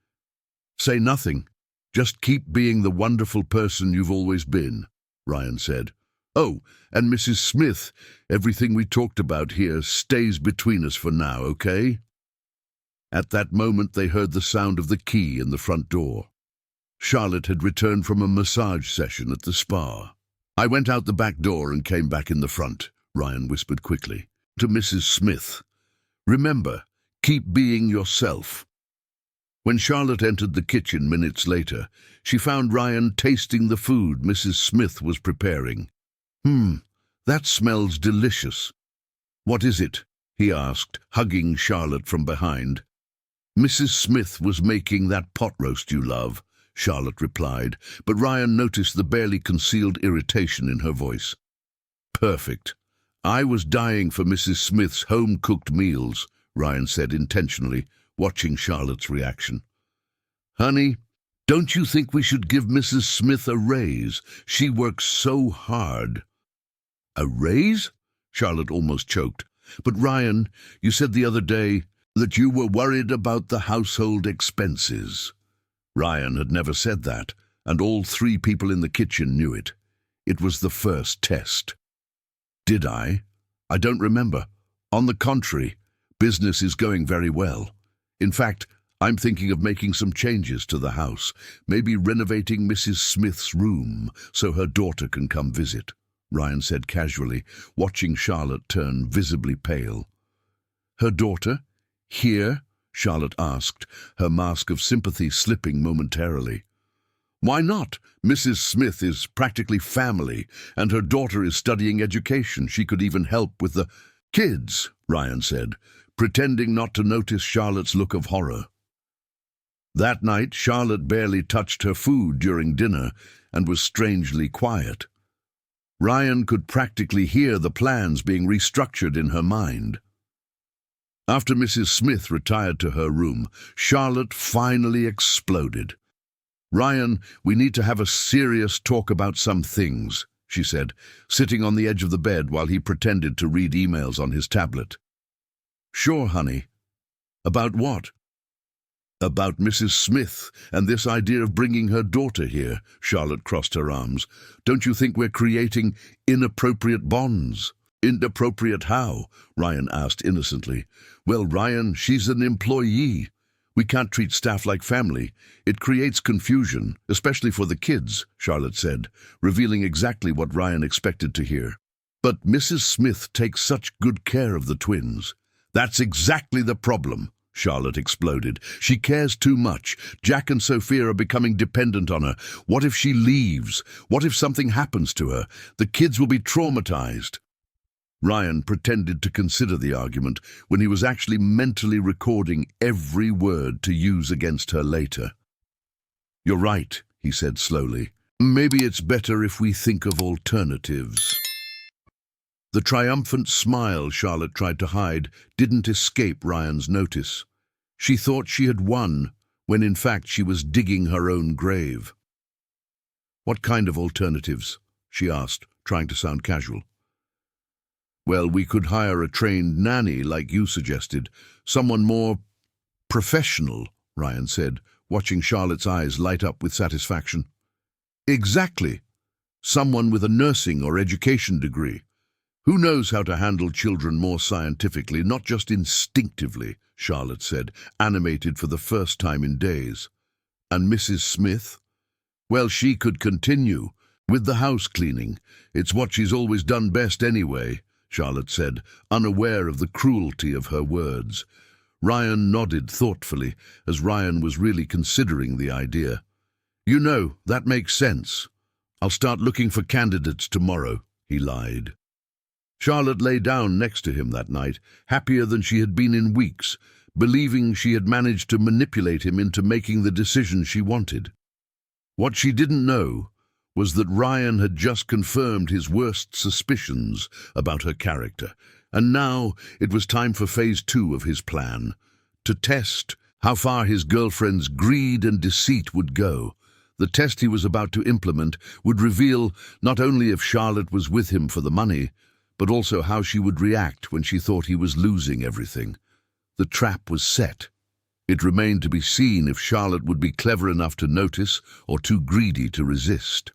"Say nothing. Just keep being the wonderful person you've always been," Ryan said. "Oh, and Mrs. Smith, everything we talked about here stays between us for now, okay?" At that moment they heard the sound of the key in the front door. Charlotte had returned from a massage session at the spa. "I went out the back door and came back in the front," Ryan whispered quickly to Mrs. Smith. "Remember, keep being yourself." When Charlotte entered the kitchen minutes later, she found Ryan tasting the food Mrs. Smith was preparing. That smells delicious." "What is it?" he asked, hugging Charlotte from behind. "Mrs. Smith was making that pot roast you love," Charlotte replied, but Ryan noticed the barely concealed irritation in her voice. "Perfect. I was dying for Mrs. Smith's home-cooked meals," Ryan said intentionally, watching Charlotte's reaction. "Honey, don't you think we should give Mrs. Smith a raise? She works so hard." "A raise?" Charlotte almost choked. "But Ryan, you said the other day that you were worried about the household expenses." Ryan had never said that, and all 3 people in the kitchen knew it. It was the first test. "Did I? I don't remember. On the contrary, business is going very well. In fact, I'm thinking of making some changes to the house, maybe renovating Mrs. Smith's room so her daughter can come visit," Ryan said casually, watching Charlotte turn visibly pale. "Her daughter? Here?" Charlotte asked, her mask of sympathy slipping momentarily. "Why not? Mrs. Smith is practically family, and her daughter is studying education. She could even help with the kids," Ryan said, pretending not to notice Charlotte's look of horror. That night, Charlotte barely touched her food during dinner and was strangely quiet. Ryan could practically hear the plans being restructured in her mind. After Mrs. Smith retired to her room, Charlotte finally exploded. "Ryan, we need to have a serious talk about some things," she said, sitting on the edge of the bed while he pretended to read emails on his tablet. "Sure, honey. About what?" "About Mrs. Smith and this idea of bringing her daughter here," Charlotte crossed her arms. "Don't you think we're creating inappropriate bonds?" "Inappropriate how?" Ryan asked innocently. "Well, Ryan, she's an employee. We can't treat staff like family. It creates confusion, especially for the kids," Charlotte said, revealing exactly what Ryan expected to hear. "But Mrs. Smith takes such good care of the twins." "That's exactly the problem," Charlotte exploded. "She cares too much. Jack and Sophia are becoming dependent on her. What if she leaves? What if something happens to her? The kids will be traumatized." Ryan pretended to consider the argument when he was actually mentally recording every word to use against her later. "You're right," he said slowly. "Maybe it's better if we think of alternatives." The triumphant smile Charlotte tried to hide didn't escape Ryan's notice. She thought she had won, when in fact she was digging her own grave. "What kind of alternatives?" she asked, trying to sound casual. "Well, we could hire a trained nanny, like you suggested. Someone more professional," Ryan said, watching Charlotte's eyes light up with satisfaction. "Exactly. Someone with a nursing or education degree. Who knows how to handle children more scientifically, not just instinctively," Charlotte said, animated for the first time in days. "And Mrs. Smith? Well, she could continue with the house cleaning. It's what she's always done best anyway," Charlotte said, unaware of the cruelty of her words. Ryan nodded thoughtfully, as Ryan was really considering the idea. "You know, that makes sense. I'll start looking for candidates tomorrow," he lied. Charlotte lay down next to him that night, happier than she had been in weeks, believing she had managed to manipulate him into making the decision she wanted. What she didn't know was that Ryan had just confirmed his worst suspicions about her character, and now it was time for phase 2 of his plan, to test how far his girlfriend's greed and deceit would go. The test he was about to implement would reveal not only if Charlotte was with him for the money, but also how she would react when she thought he was losing everything. The trap was set. It remained to be seen if Charlotte would be clever enough to notice or too greedy to resist.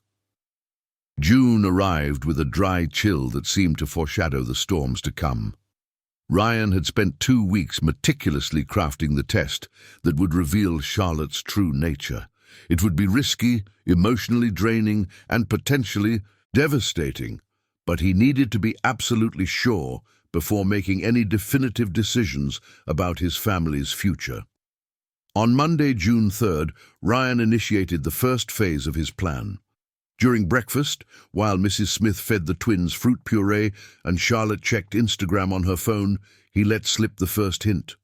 June arrived with a dry chill that seemed to foreshadow the storms to come. Ryan had spent 2 weeks meticulously crafting the test that would reveal Charlotte's true nature. It would be risky, emotionally draining, and potentially devastating, but he needed to be absolutely sure before making any definitive decisions about his family's future. On Monday, June 3rd, Ryan initiated the first phase of his plan. During breakfast, while Mrs. Smith fed the twins fruit puree and Charlotte checked Instagram on her phone, he let slip the first hint.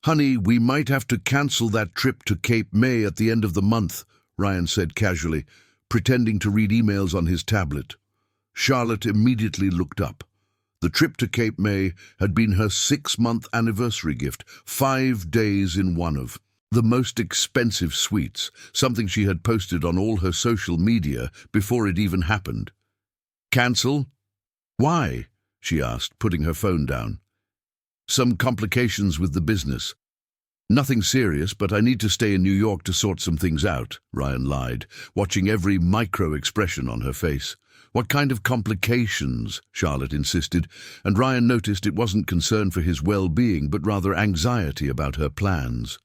"Honey, we might have to cancel that trip to Cape May at the end of the month," Ryan said casually, pretending to read emails on his tablet. Charlotte immediately looked up. The trip to Cape May had been her 6-month anniversary gift, 5 days in one of the most expensive suites, something she had posted on all her social media before it even happened. "Cancel? Why?" she asked, putting her phone down. "Some complications with the business. Nothing serious, but I need to stay in New York to sort some things out," Ryan lied, watching every micro-expression on her face. "What kind of complications?" Charlotte insisted, and Ryan noticed it wasn't concern for his well-being, but rather anxiety about her plans.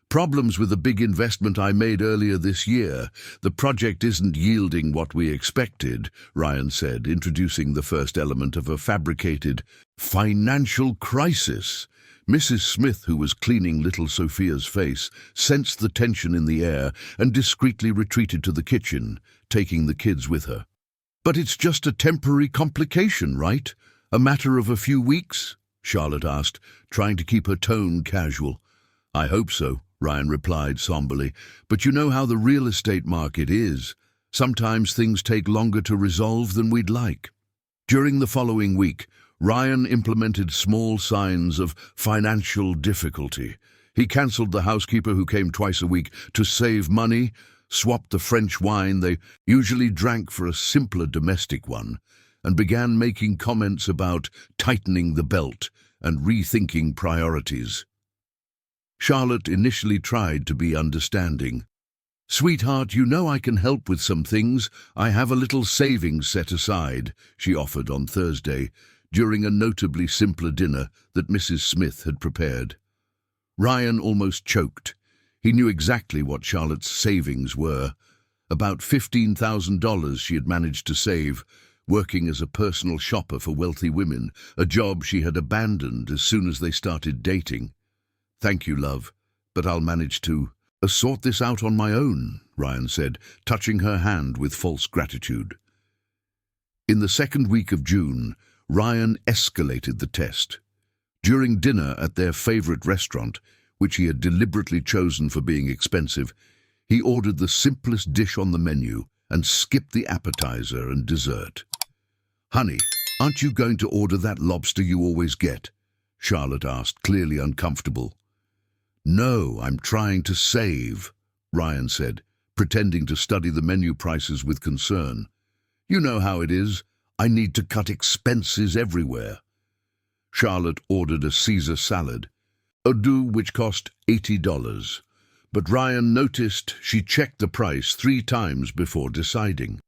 "Problems with a big investment I made earlier this year. The project isn't yielding what we expected," Ryan said, introducing the first element of a fabricated financial crisis. Mrs. Smith, who was cleaning little Sophia's face, sensed the tension in the air and discreetly retreated to the kitchen, taking the kids with her. "But it's just a temporary complication, right? A matter of a few weeks?" Charlotte asked, trying to keep her tone casual. "I hope so," Ryan replied somberly, "but you know how the real estate market is. Sometimes things take longer to resolve than we'd like." During the following week, Ryan implemented small signs of financial difficulty. He cancelled the housekeeper who came twice a week to save money, swapped the French wine they usually drank for a simpler domestic one, and began making comments about tightening the belt and rethinking priorities. Charlotte initially tried to be understanding. "Sweetheart, you know I can help with some things. I have a little savings set aside," she offered on Thursday, during a notably simpler dinner that Mrs. Smith had prepared. Ryan almost choked. He knew exactly what Charlotte's savings were. About $15,000 she had managed to save, working as a personal shopper for wealthy women, a job she had abandoned as soon as they started dating. "Thank you, love, but I'll manage to sort this out on my own," Ryan said, touching her hand with false gratitude. In the second week of June, Ryan escalated the test. During dinner at their favorite restaurant, which he had deliberately chosen for being expensive, he ordered the simplest dish on the menu and skipped the appetizer and dessert. "Honey, aren't you going to order that lobster you always get?" Charlotte asked, clearly uncomfortable. "No, I'm trying to save," Ryan said, pretending to study the menu prices with concern. "You know how it is. I need to cut expenses everywhere." Charlotte ordered a Caesar salad, a dish which cost $80, but Ryan noticed she checked the price 3 times before deciding.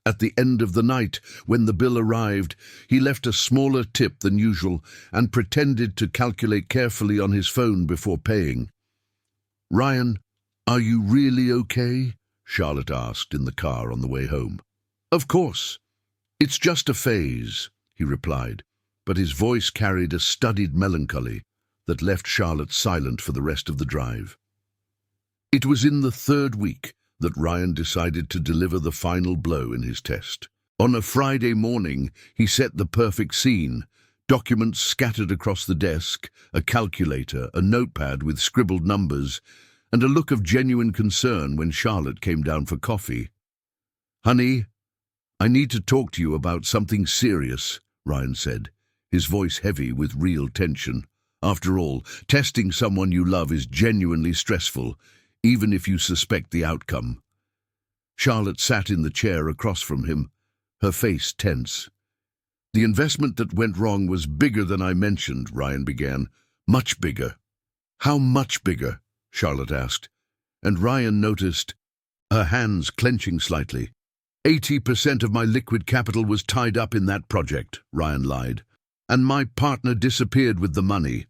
At the end of the night, when the bill arrived, he left a smaller tip than usual and pretended to calculate carefully on his phone before paying. "Ryan, are you really okay?" Charlotte asked in the car on the way home. "Of course. It's just a phase," he replied, but his voice carried a studied melancholy that left Charlotte silent for the rest of the drive. It was in the 3rd week that Ryan decided to deliver the final blow in his test. On a Friday morning, he set the perfect scene: documents scattered across the desk, a calculator, a notepad with scribbled numbers, and a look of genuine concern when Charlotte came down for coffee. "Honey, I need to talk to you about something serious," Ryan said, his voice heavy with real tension. "After all, testing someone you love is genuinely stressful, even if you suspect the outcome." Charlotte sat in the chair across from him, her face tense. "The investment that went wrong was bigger than I mentioned," Ryan began. "Much bigger." "How much bigger?" Charlotte asked, and Ryan noticed her hands clenching slightly. 80% of my liquid capital was tied up in that project," Ryan lied, "and my partner disappeared with the money."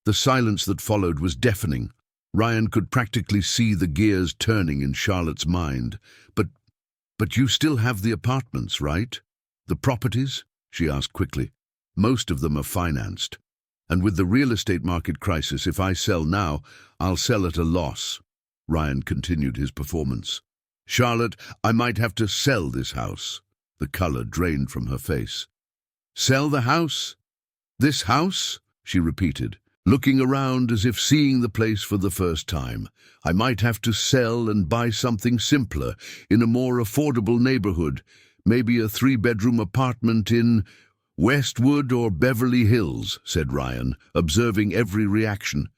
The silence that followed was deafening. Ryan could practically see the gears turning in Charlotte's mind. But you still have the apartments, right? The properties?" she asked quickly. "Most of them are financed. And with the real estate market crisis, if I sell now, I'll sell at a loss." Ryan continued his performance. "Charlotte, I might have to sell this house." The color drained from her face. "Sell the house? This house?" she repeated, looking around as if seeing the place for the first time. "I might have to sell and buy something simpler, in a more affordable neighborhood, maybe a 3-bedroom apartment in Westwood or Beverly Hills," said Ryan, observing every reaction.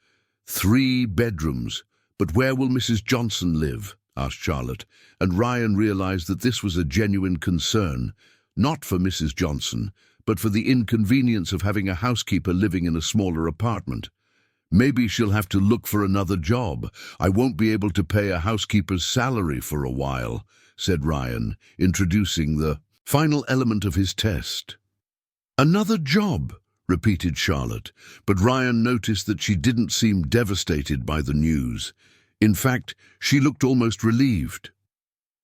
3 bedrooms. But where will Mrs. Johnson live?" asked Charlotte, and Ryan realized that this was a genuine concern, not for Mrs. Johnson, but for the inconvenience of having a housekeeper living in a smaller apartment. "Maybe she'll have to look for another job. I won't be able to pay a housekeeper's salary for a while," said Ryan, introducing the final element of his test. "Another job," repeated Charlotte, but Ryan noticed that she didn't seem devastated by the news. In fact, she looked almost relieved.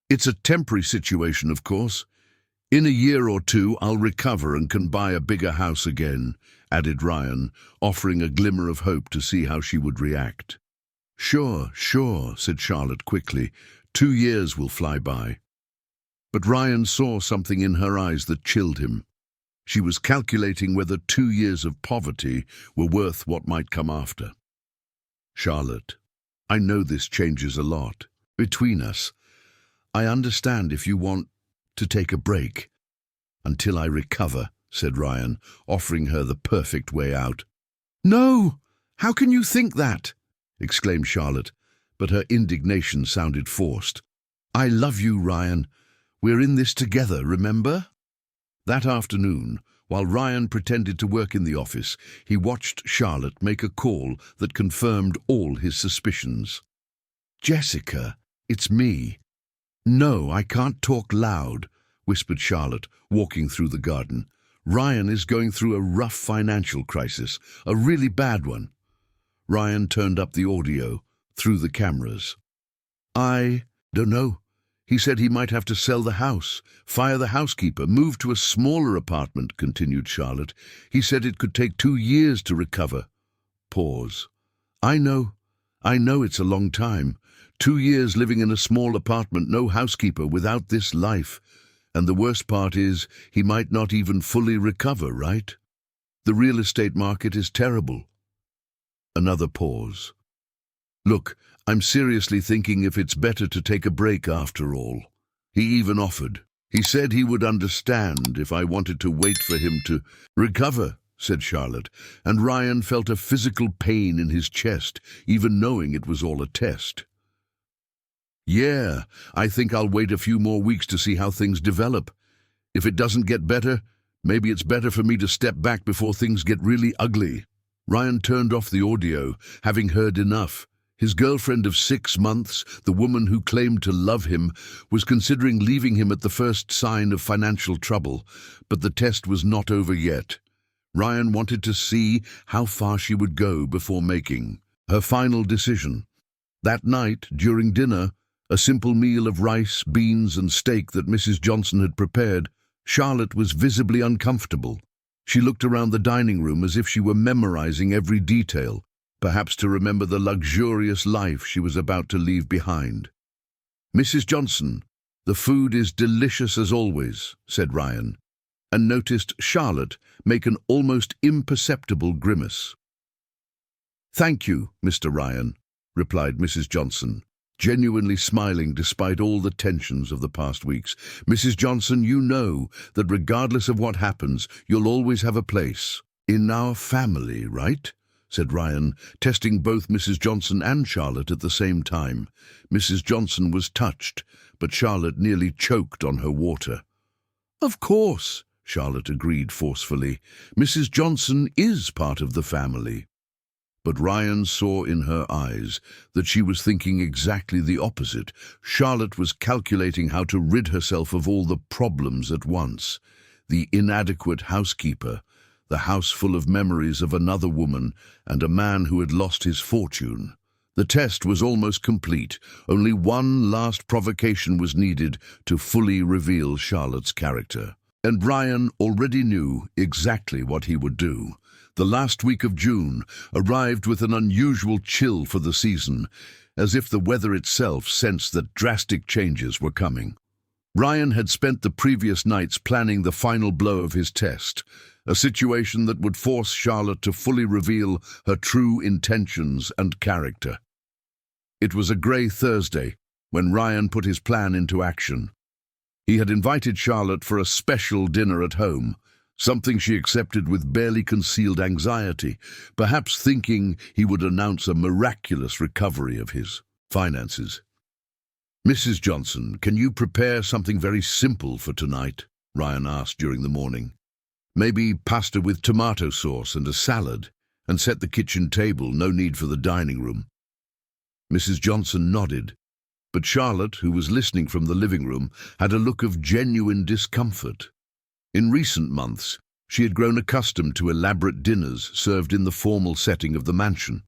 "It's a temporary situation, of course. In a year or 2, I'll recover and can buy a bigger house again," added Ryan, offering a glimmer of hope to see how she would react. Sure, said Charlotte quickly. 2 years will fly by." But Ryan saw something in her eyes that chilled him. She was calculating whether 2 years of poverty were worth what might come after. "Charlotte, I know this changes a lot. Between us, I understand if you want to take a break. Until I recover," said Ryan, offering her the perfect way out. "No! How can you think that?" exclaimed Charlotte, but her indignation sounded forced. I love you, Ryan. We're in this together, remember? That afternoon, while Ryan pretended to work in the office, he watched Charlotte make a call that confirmed all his suspicions. Jessica, it's me. No, I can't talk loud, whispered Charlotte, walking through the garden. Ryan is going through a rough financial crisis, a really bad one. Ryan turned up the audio, through the cameras. I don't know. He said he might have to sell the house, fire the housekeeper, move to a smaller apartment, continued Charlotte. He said it could take 2 years to recover. Pause. I know it's a long time. 2 years living in a small apartment, no housekeeper, without this life. And the worst part is, he might not even fully recover, right? The real estate market is terrible. Another pause. Look, I'm seriously thinking if it's better to take a break after all. He even offered. He said he would understand if I wanted to wait for him to recover, said Charlotte, and Ryan felt a physical pain in his chest, even knowing it was all a test. Yeah, I think I'll wait a few more weeks to see how things develop. If it doesn't get better, maybe it's better for me to step back before things get really ugly. Ryan turned off the audio, having heard enough. His girlfriend of 6 months, the woman who claimed to love him, was considering leaving him at the first sign of financial trouble, but the test was not over yet. Ryan wanted to see how far she would go before making her final decision. That night, during dinner, a simple meal of rice, beans and steak that Mrs. Johnson had prepared, Charlotte was visibly uncomfortable. She looked around the dining room as if she were memorizing every detail, perhaps to remember the luxurious life she was about to leave behind. Mrs. Johnson, the food is delicious as always, said Ryan, and noticed Charlotte make an almost imperceptible grimace. Thank you, Mr. Ryan, replied Mrs. Johnson, genuinely smiling despite all the tensions of the past weeks. Mrs. Johnson, you know that regardless of what happens, you'll always have a place in our family, right? Said Ryan, testing both Mrs. Johnson and Charlotte at the same time. Mrs. Johnson was touched, but Charlotte nearly choked on her water. Of course, Charlotte agreed forcefully. Mrs. Johnson is part of the family. But Ryan saw in her eyes that she was thinking exactly the opposite. Charlotte was calculating how to rid herself of all the problems at once. The inadequate housekeeper, the house full of memories of another woman, and a man who had lost his fortune. The test was almost complete. Only one last provocation was needed to fully reveal Charlotte's character. And Ryan already knew exactly what he would do. The last week of June arrived with an unusual chill for the season, as if the weather itself sensed that drastic changes were coming. Ryan had spent the previous nights planning the final blow of his test, a situation that would force Charlotte to fully reveal her true intentions and character. It was a grey Thursday when Ryan put his plan into action. He had invited Charlotte for a special dinner at home, something she accepted with barely concealed anxiety, perhaps thinking he would announce a miraculous recovery of his finances. Mrs. Johnson, can you prepare something very simple for tonight? Ryan asked during the morning. Maybe pasta with tomato sauce and a salad, and set the kitchen table, no need for the dining room. Mrs. Johnson nodded, but Charlotte, who was listening from the living room, had a look of genuine discomfort. In recent months, she had grown accustomed to elaborate dinners served in the formal setting of the mansion.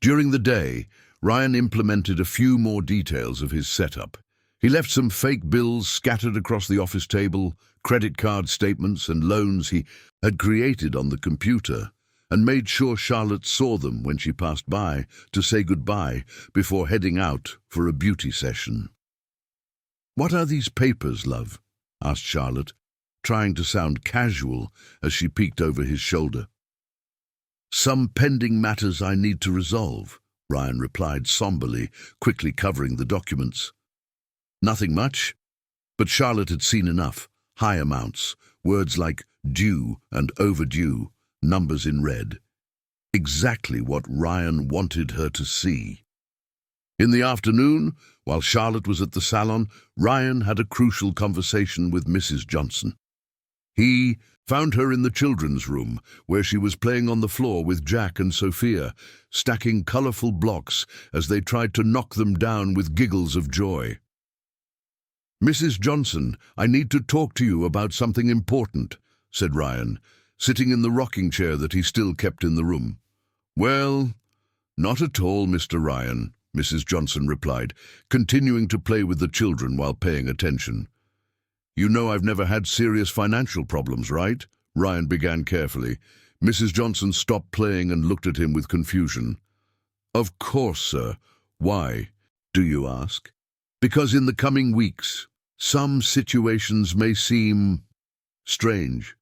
During the day, Ryan implemented a few more details of his setup. He left some fake bills scattered across the office table, credit card statements and loans he had created on the computer, and made sure Charlotte saw them when she passed by to say goodbye before heading out for a beauty session. "What are these papers, love?" asked Charlotte, trying to sound casual as she peeked over his shoulder. "Some pending matters I need to resolve," Ryan replied somberly, quickly covering the documents. Nothing much, but Charlotte had seen enough. High amounts, words like due and overdue, numbers in red. Exactly what Ryan wanted her to see. In the afternoon, While Charlotte was at the salon, Ryan had a crucial conversation with Mrs. Johnson. He found her in the children's room, where she was playing on the floor with Jack and Sophia, stacking colourful blocks as they tried to knock them down with giggles of joy. "Mrs. Johnson, I need to talk to you about something important," said Ryan, sitting in the rocking chair that he still kept in the room. "Well, not at all, Mr. Ryan," Mrs. Johnson replied, continuing to play with the children while paying attention. "You know I've never had serious financial problems, right?" Ryan began carefully. Mrs. Johnson stopped playing and looked at him with confusion. "Of course, sir. Why, do you ask?" "Because in the coming weeks, some situations may seem strange.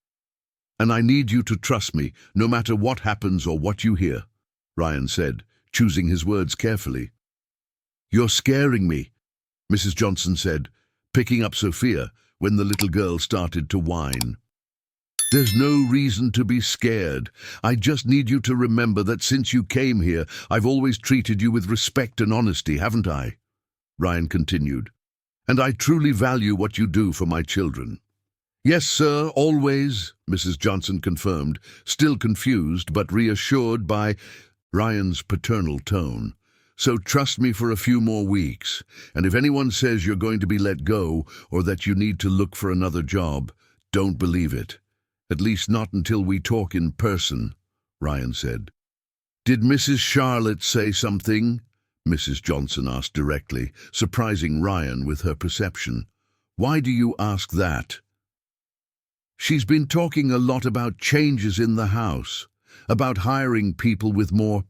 And I need you to trust me, no matter what happens or what you hear," Ryan said, choosing his words carefully. "You're scaring me," Mrs. Johnson said, picking up Sophia when the little girl started to whine. "There's no reason to be scared. I just need you to remember that since you came here, I've always treated you with respect and honesty, haven't I?" Ryan continued. "And I truly value what you do for my children." "Yes, sir, always," Mrs. Johnson confirmed, still confused but reassured by Ryan's paternal tone. "So trust me for a few more weeks, and if anyone says you're going to be let go or that you need to look for another job, don't believe it. At least not until we talk in person," Ryan said. "Did Mrs. Charlotte say something?" Mrs. Johnson asked directly, surprising Ryan with her perception. "Why do you ask that?" "She's been talking a lot about changes in the house, about hiring people with more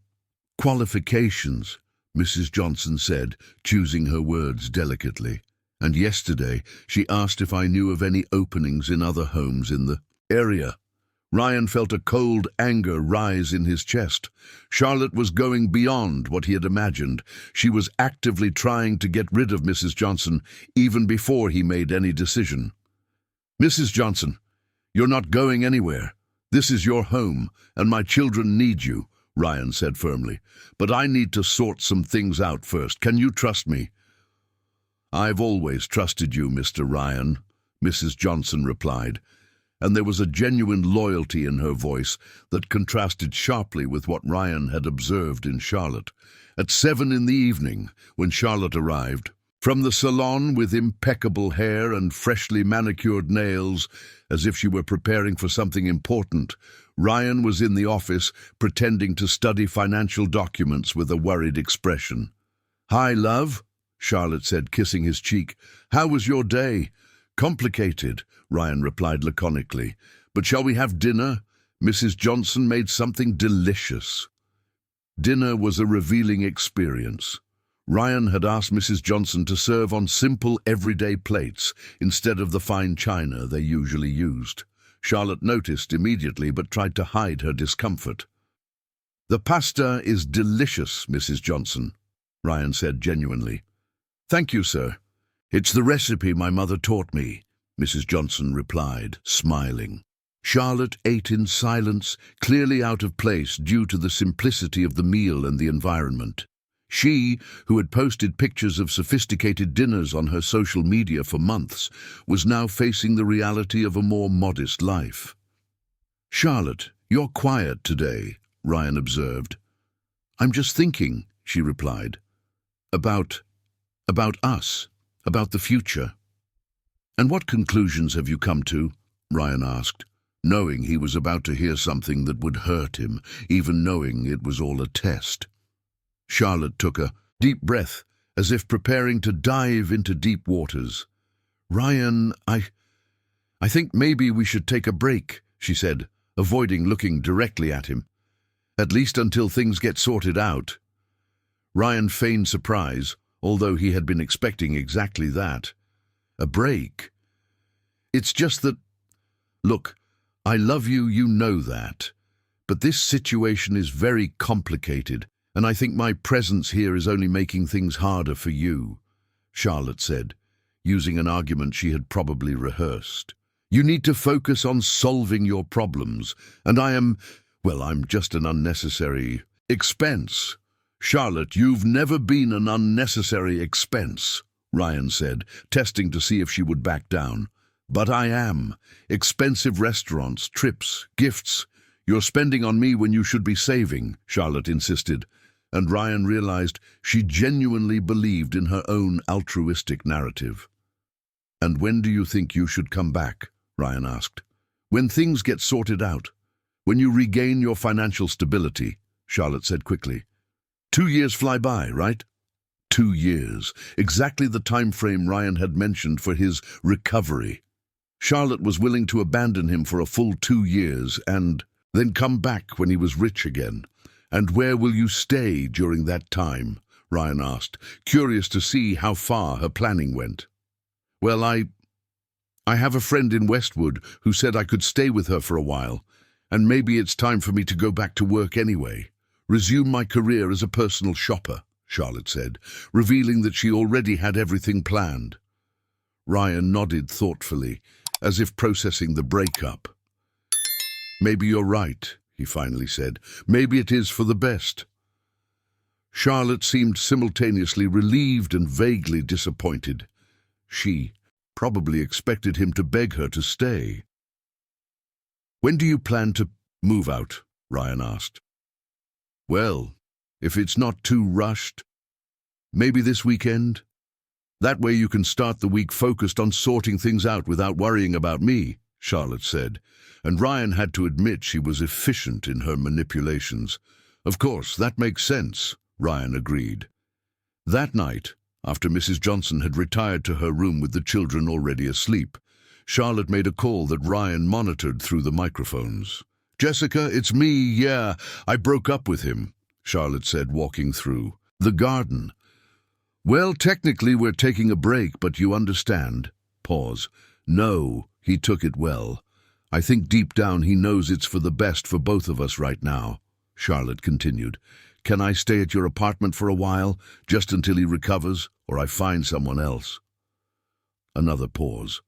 qualifications," Mrs. Johnson said, choosing her words delicately. "And yesterday she asked if I knew of any openings in other homes in the area." Ryan felt a cold anger rise in his chest. Charlotte was going beyond what he had imagined. She was actively trying to get rid of Mrs. Johnson even before he made any decision. "Mrs. Johnson, you're not going anywhere. This is your home, and my children need you," Ryan said firmly. "But I need to sort some things out first. Can you trust me?" "I've always trusted you, Mr. Ryan," Mrs. Johnson replied, and there was a genuine loyalty in her voice that contrasted sharply with what Ryan had observed in Charlotte. At 7 in the evening, when Charlotte arrived, from the salon with impeccable hair and freshly manicured nails, as if she were preparing for something important, Ryan was in the office pretending to study financial documents with a worried expression. "Hi, love," Charlotte said, kissing his cheek. "How was your day?" "Complicated," Ryan replied laconically. "But shall we have dinner? Mrs. Johnson made something delicious." Dinner was a revealing experience. Ryan had asked Mrs. Johnson to serve on simple, everyday plates instead of the fine china they usually used. Charlotte noticed immediately but tried to hide her discomfort. "The pasta is delicious, Mrs. Johnson," Ryan said genuinely. "Thank you, sir. It's the recipe my mother taught me," Mrs. Johnson replied, smiling. Charlotte ate in silence, clearly out of place due to the simplicity of the meal and the environment. She, who had posted pictures of sophisticated dinners on her social media for months, was now facing the reality of a more modest life. "Charlotte, you're quiet today," Ryan observed. "I'm just thinking," she replied. About us, about the future." "And what conclusions have you come to?" Ryan asked, knowing he was about to hear something that would hurt him, even knowing it was all a test. Charlotte took a deep breath, as if preparing to dive into deep waters. "Ryan, I think maybe we should take a break," she said, avoiding looking directly at him. "At least until things get sorted out." Ryan feigned surprise, although he had been expecting exactly that. "A break? It's just that... Look, I love you, you know that. But this situation is very complicated, and I think my presence here is only making things harder for you," Charlotte said, using an argument she had probably rehearsed. "You need to focus on solving your problems, and I'm just an unnecessary expense." "Charlotte, you've never been an unnecessary expense," Ryan said, testing to see if she would back down. "But I am. Expensive restaurants, trips, gifts. You're spending on me when you should be saving," Charlotte insisted, and Ryan realized she genuinely believed in her own altruistic narrative. "And when do you think you should come back?" Ryan asked. "When things get sorted out. When you regain your financial stability," Charlotte said quickly. 2 years fly by, right? 2 years, exactly the time frame Ryan had mentioned for his recovery. Charlotte was willing to abandon him for a full 2 years and then come back when he was rich again. "And where will you stay during that time?" Ryan asked, curious to see how far her planning went. "Well, I have a friend in Westwood who said I could stay with her for a while, and maybe it's time for me to go back to work anyway. Resume my career as a personal shopper," Charlotte said, revealing that she already had everything planned. Ryan nodded thoughtfully, as if processing the breakup. "Maybe you're right," he finally said. "Maybe it is for the best." Charlotte seemed simultaneously relieved and vaguely disappointed. She probably expected him to beg her to stay. "When do you plan to move out?" Ryan asked. "Well, if it's not too rushed, maybe this weekend? That way you can start the week focused on sorting things out without worrying about me," Charlotte said, and Ryan had to admit she was efficient in her manipulations. "Of course, that makes sense," Ryan agreed. That night, after Mrs. Johnson had retired to her room with the children already asleep, Charlotte made a call that Ryan monitored through the microphones. "Jessica, it's me, yeah. I broke up with him," Charlotte said, walking through. "The garden. Well, technically we're taking a break, but you understand." Pause. "No, he took it well. I think deep down he knows it's for the best for both of us right now," Charlotte continued. "Can I stay at your apartment for a while, just until he recovers, or I find someone else?" Another pause.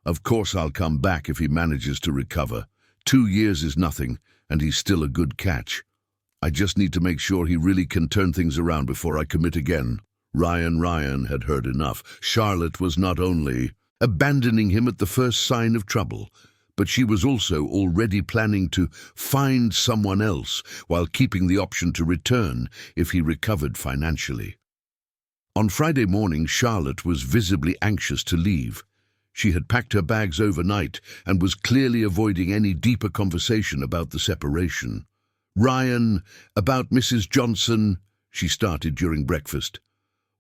"Of course I'll come back if he manages to recover. 2 years is nothing, and he's still a good catch. I just need to make sure he really can turn things around before I commit again." Ryan had heard enough. Charlotte was not only abandoning him at the first sign of trouble, but she was also already planning to find someone else while keeping the option to return if he recovered financially. On Friday morning, Charlotte was visibly anxious to leave. She had packed her bags overnight and was clearly avoiding any deeper conversation about the separation. "Ryan, about Mrs. Johnson," she started during breakfast.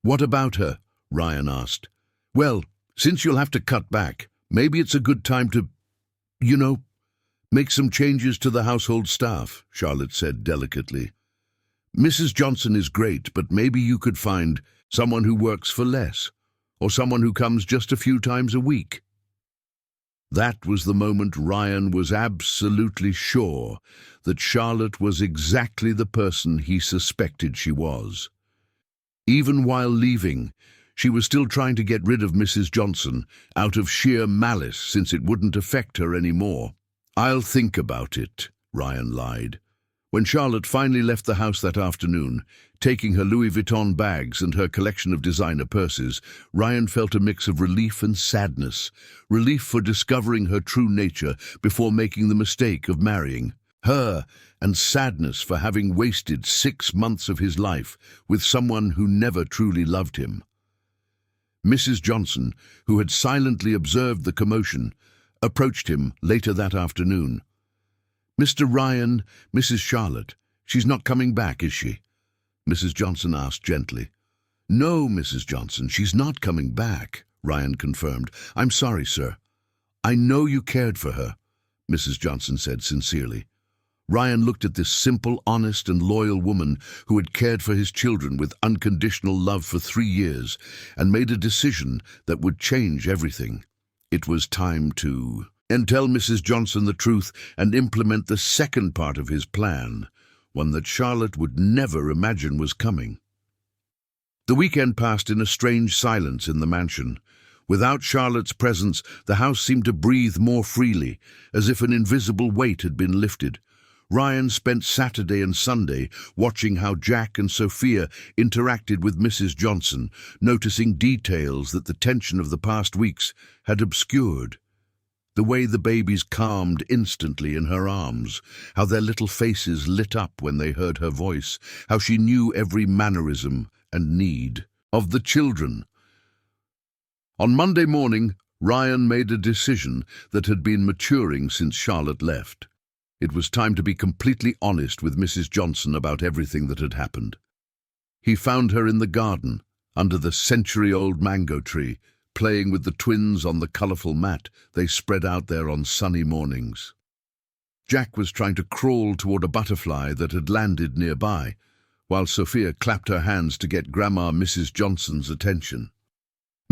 "What about her?" Ryan asked. "Well, since you'll have to cut back, maybe it's a good time to, make some changes to the household staff," Charlotte said delicately. "Mrs. Johnson is great, but maybe you could find someone who works for less, or someone who comes just a few times a week." That was the moment Ryan was absolutely sure that Charlotte was exactly the person he suspected she was. Even while leaving, she was still trying to get rid of Mrs. Johnson out of sheer malice since it wouldn't affect her anymore. "I'll think about it," Ryan lied. When Charlotte finally left the house that afternoon, taking her Louis Vuitton bags and her collection of designer purses, Ryan felt a mix of relief and sadness. Relief for discovering her true nature before making the mistake of marrying her, and sadness for having wasted 6 months of his life with someone who never truly loved him. Mrs. Johnson, who had silently observed the commotion, approached him later that afternoon. "Mr. Ryan, Mrs. Charlotte, she's not coming back, is she?" Mrs. Johnson asked gently. "No, Mrs. Johnson, she's not coming back," Ryan confirmed. "I'm sorry, sir." "I know you cared for her," Mrs. Johnson said sincerely. Ryan looked at this simple, honest, and loyal woman who had cared for his children with unconditional love for 3 years and made a decision that would change everything. It was time to tell Mrs. Johnson the truth and implement the second part of his plan, one that Charlotte would never imagine was coming. The weekend passed in a strange silence in the mansion. Without Charlotte's presence, the house seemed to breathe more freely, as if an invisible weight had been lifted. Ryan spent Saturday and Sunday watching how Jack and Sophia interacted with Mrs. Johnson, noticing details that the tension of the past weeks had obscured. The way the babies calmed instantly in her arms, how their little faces lit up when they heard her voice, how she knew every mannerism and need of the children. On Monday morning, Ryan made a decision that had been maturing since Charlotte left. It was time to be completely honest with Mrs. Johnson about everything that had happened. He found her in the garden, under the century-old mango tree, playing with the twins on the colourful mat they spread out there on sunny mornings. Jack was trying to crawl toward a butterfly that had landed nearby, while Sophia clapped her hands to get Grandma Mrs. Johnson's attention.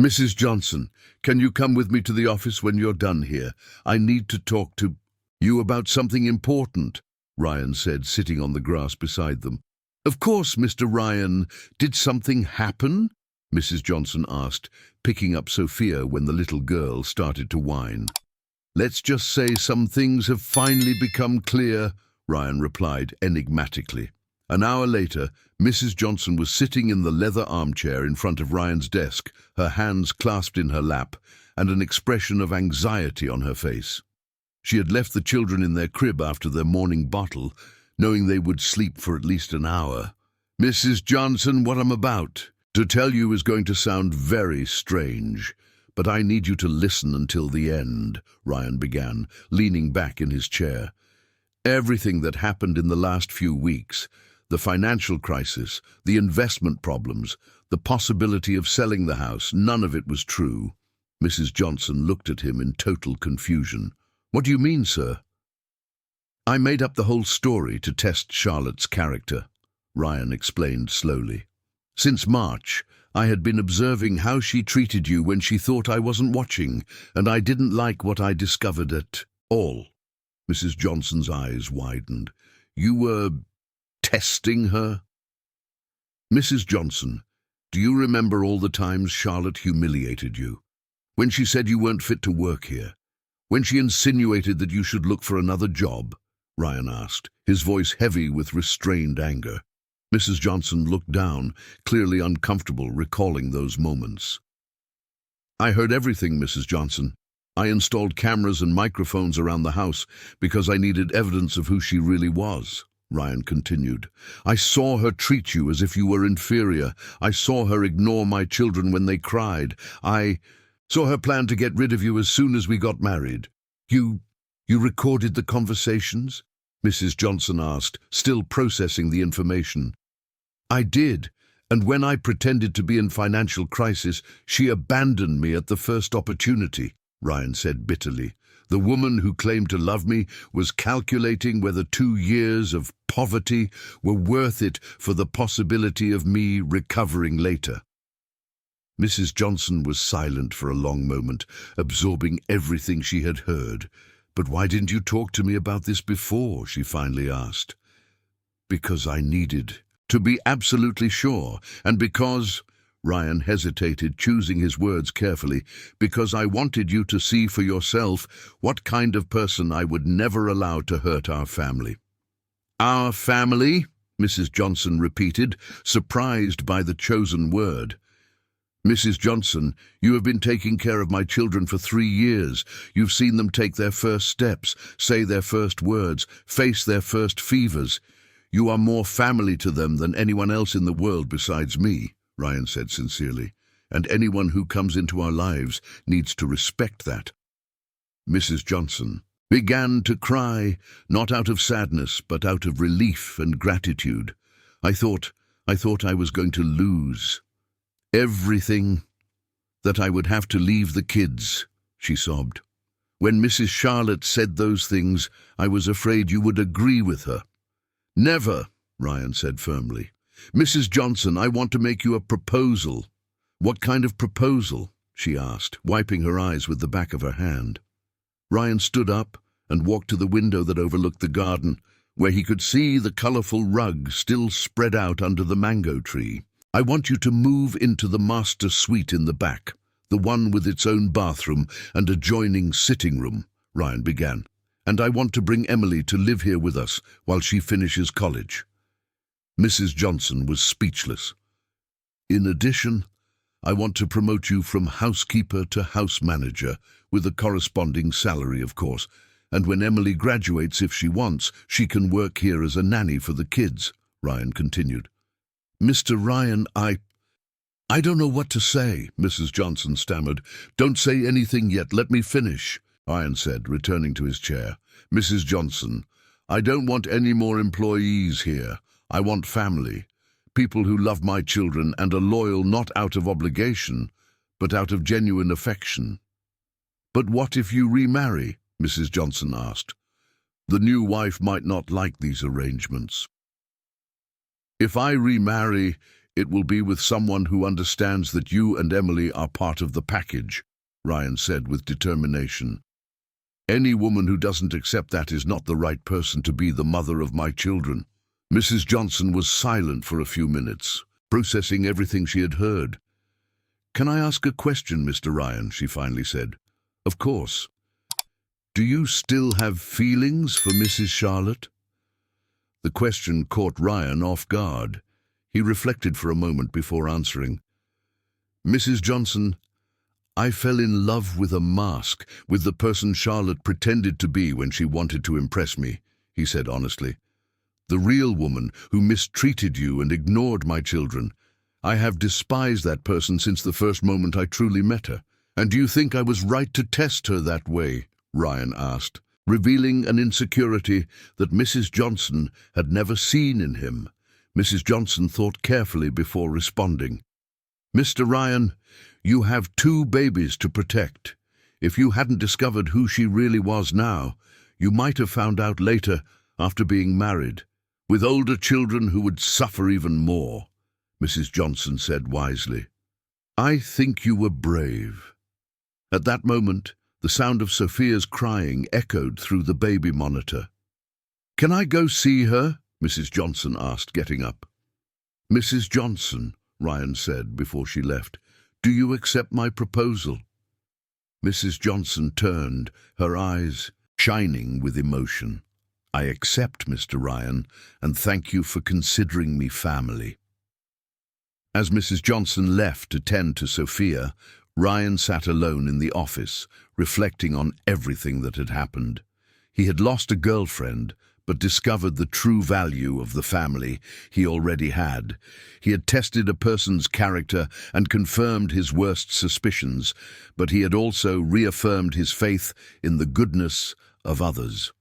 "Mrs. Johnson, can you come with me to the office when you're done here? I need to talk to you about something important," Ryan said, sitting on the grass beside them. "Of course, Mr. Ryan. Did something happen?" Mrs. Johnson asked, picking up Sophia when the little girl started to whine. "Let's just say some things have finally become clear," Ryan replied enigmatically. An hour later, Mrs. Johnson was sitting in the leather armchair in front of Ryan's desk, her hands clasped in her lap, and an expression of anxiety on her face. She had left the children in their crib after their morning bottle, knowing they would sleep for at least an hour. "Mrs. Johnson, what I'm about to tell you is going to sound very strange, but I need you to listen until the end," Ryan began, leaning back in his chair. "Everything that happened in the last few weeks, the financial crisis, the investment problems, the possibility of selling the house, none of it was true." Mrs. Johnson looked at him in total confusion. "What do you mean, sir?" "I made up the whole story to test Charlotte's character," Ryan explained slowly. "Since March, I had been observing how she treated you when she thought I wasn't watching, and I didn't like what I discovered at all." Mrs. Johnson's eyes widened. "You were testing her?" "Mrs. Johnson, do you remember all the times Charlotte humiliated you? When she said you weren't fit to work here? When she insinuated that you should look for another job?" Ryan asked, his voice heavy with restrained anger. Mrs. Johnson looked down, clearly uncomfortable recalling those moments. "I heard everything, Mrs. Johnson. I installed cameras and microphones around the house because I needed evidence of who she really was," Ryan continued. "I saw her treat you as if you were inferior. I saw her ignore my children when they cried. I saw her plan to get rid of you as soon as we got married." You recorded the conversations?" Mrs. Johnson asked, still processing the information. "I did, and when I pretended to be in financial crisis, she abandoned me at the first opportunity," Ryan said bitterly. "The woman who claimed to love me was calculating whether 2 years of poverty were worth it for the possibility of me recovering later." Mrs. Johnson was silent for a long moment, absorbing everything she had heard. "But why didn't you talk to me about this before?" she finally asked. "Because I needed to be absolutely sure, and because," Ryan hesitated, choosing his words carefully, "because I wanted you to see for yourself what kind of person I would never allow to hurt our family." "Our family?" Mrs. Johnson repeated, surprised by the chosen word. "Mrs. Johnson, you have been taking care of my children for 3 years. You've seen them take their first steps, say their first words, face their first fevers. You are more family to them than anyone else in the world besides me," Ryan said sincerely, "and anyone who comes into our lives needs to respect that." Mrs. Johnson began to cry, not out of sadness, but out of relief and gratitude. I thought I was going to lose everything, that I would have to leave the kids," she sobbed. "When Mrs. Charlotte said those things, I was afraid you would agree with her." "Never," Ryan said firmly. "Mrs. Johnson, I want to make you a proposal." "What kind of proposal?" she asked, wiping her eyes with the back of her hand. Ryan stood up and walked to the window that overlooked the garden, where he could see the colourful rug still spread out under the mango tree. "I want you to move into the master suite in the back, the one with its own bathroom and adjoining sitting room," Ryan began. and I want to bring Emily to live here with us while she finishes college." Mrs. Johnson was speechless. "In addition, I want to promote you from housekeeper to house manager, with a corresponding salary, of course, and when Emily graduates, if she wants, she can work here as a nanny for the kids," Ryan continued. "Mr. Ryan, I don't know what to say," Mrs. Johnson stammered. "Don't say anything yet, let me finish," Ryan said, returning to his chair. "Mrs. Johnson, I don't want any more employees here. I want family. People who love my children and are loyal not out of obligation, but out of genuine affection." "But what if you remarry?" Mrs. Johnson asked. "The new wife might not like these arrangements." "If I remarry, it will be with someone who understands that you and Emily are part of the package," Ryan said with determination. "Any woman who doesn't accept that is not the right person to be the mother of my children." Mrs. Johnson was silent for a few minutes, processing everything she had heard. "Can I ask a question, Mr. Ryan?" she finally said. "Of course. Do you still have feelings for Mrs. Charlotte?" The question caught Ryan off guard. He reflected for a moment before answering. "Mrs. Johnson, I fell in love with a mask, with the person Charlotte pretended to be when she wanted to impress me," he said honestly. "The real woman who mistreated you and ignored my children. I have despised that person since the first moment I truly met her." "And do you think I was right to test her that way?" Ryan asked, revealing an insecurity that Mrs. Johnson had never seen in him. Mrs. Johnson thought carefully before responding. "Mr. Ryan, you have 2 babies to protect. If you hadn't discovered who she really was now, you might have found out later after being married, with older children who would suffer even more," Mrs. Johnson said wisely. "I think you were brave." At that moment, the sound of Sophia's crying echoed through the baby monitor. "Can I go see her?" Mrs. Johnson asked, getting up. "Mrs. Johnson," Ryan said before she left, "do you accept my proposal?" Mrs. Johnson turned, her eyes shining with emotion. "I accept, Mr. Ryan, and thank you for considering me family." As Mrs. Johnson left to tend to Sophia, Ryan sat alone in the office, reflecting on everything that had happened. He had lost a girlfriend, but discovered the true value of the family he already had. He had tested a person's character and confirmed his worst suspicions, but he had also reaffirmed his faith in the goodness of others.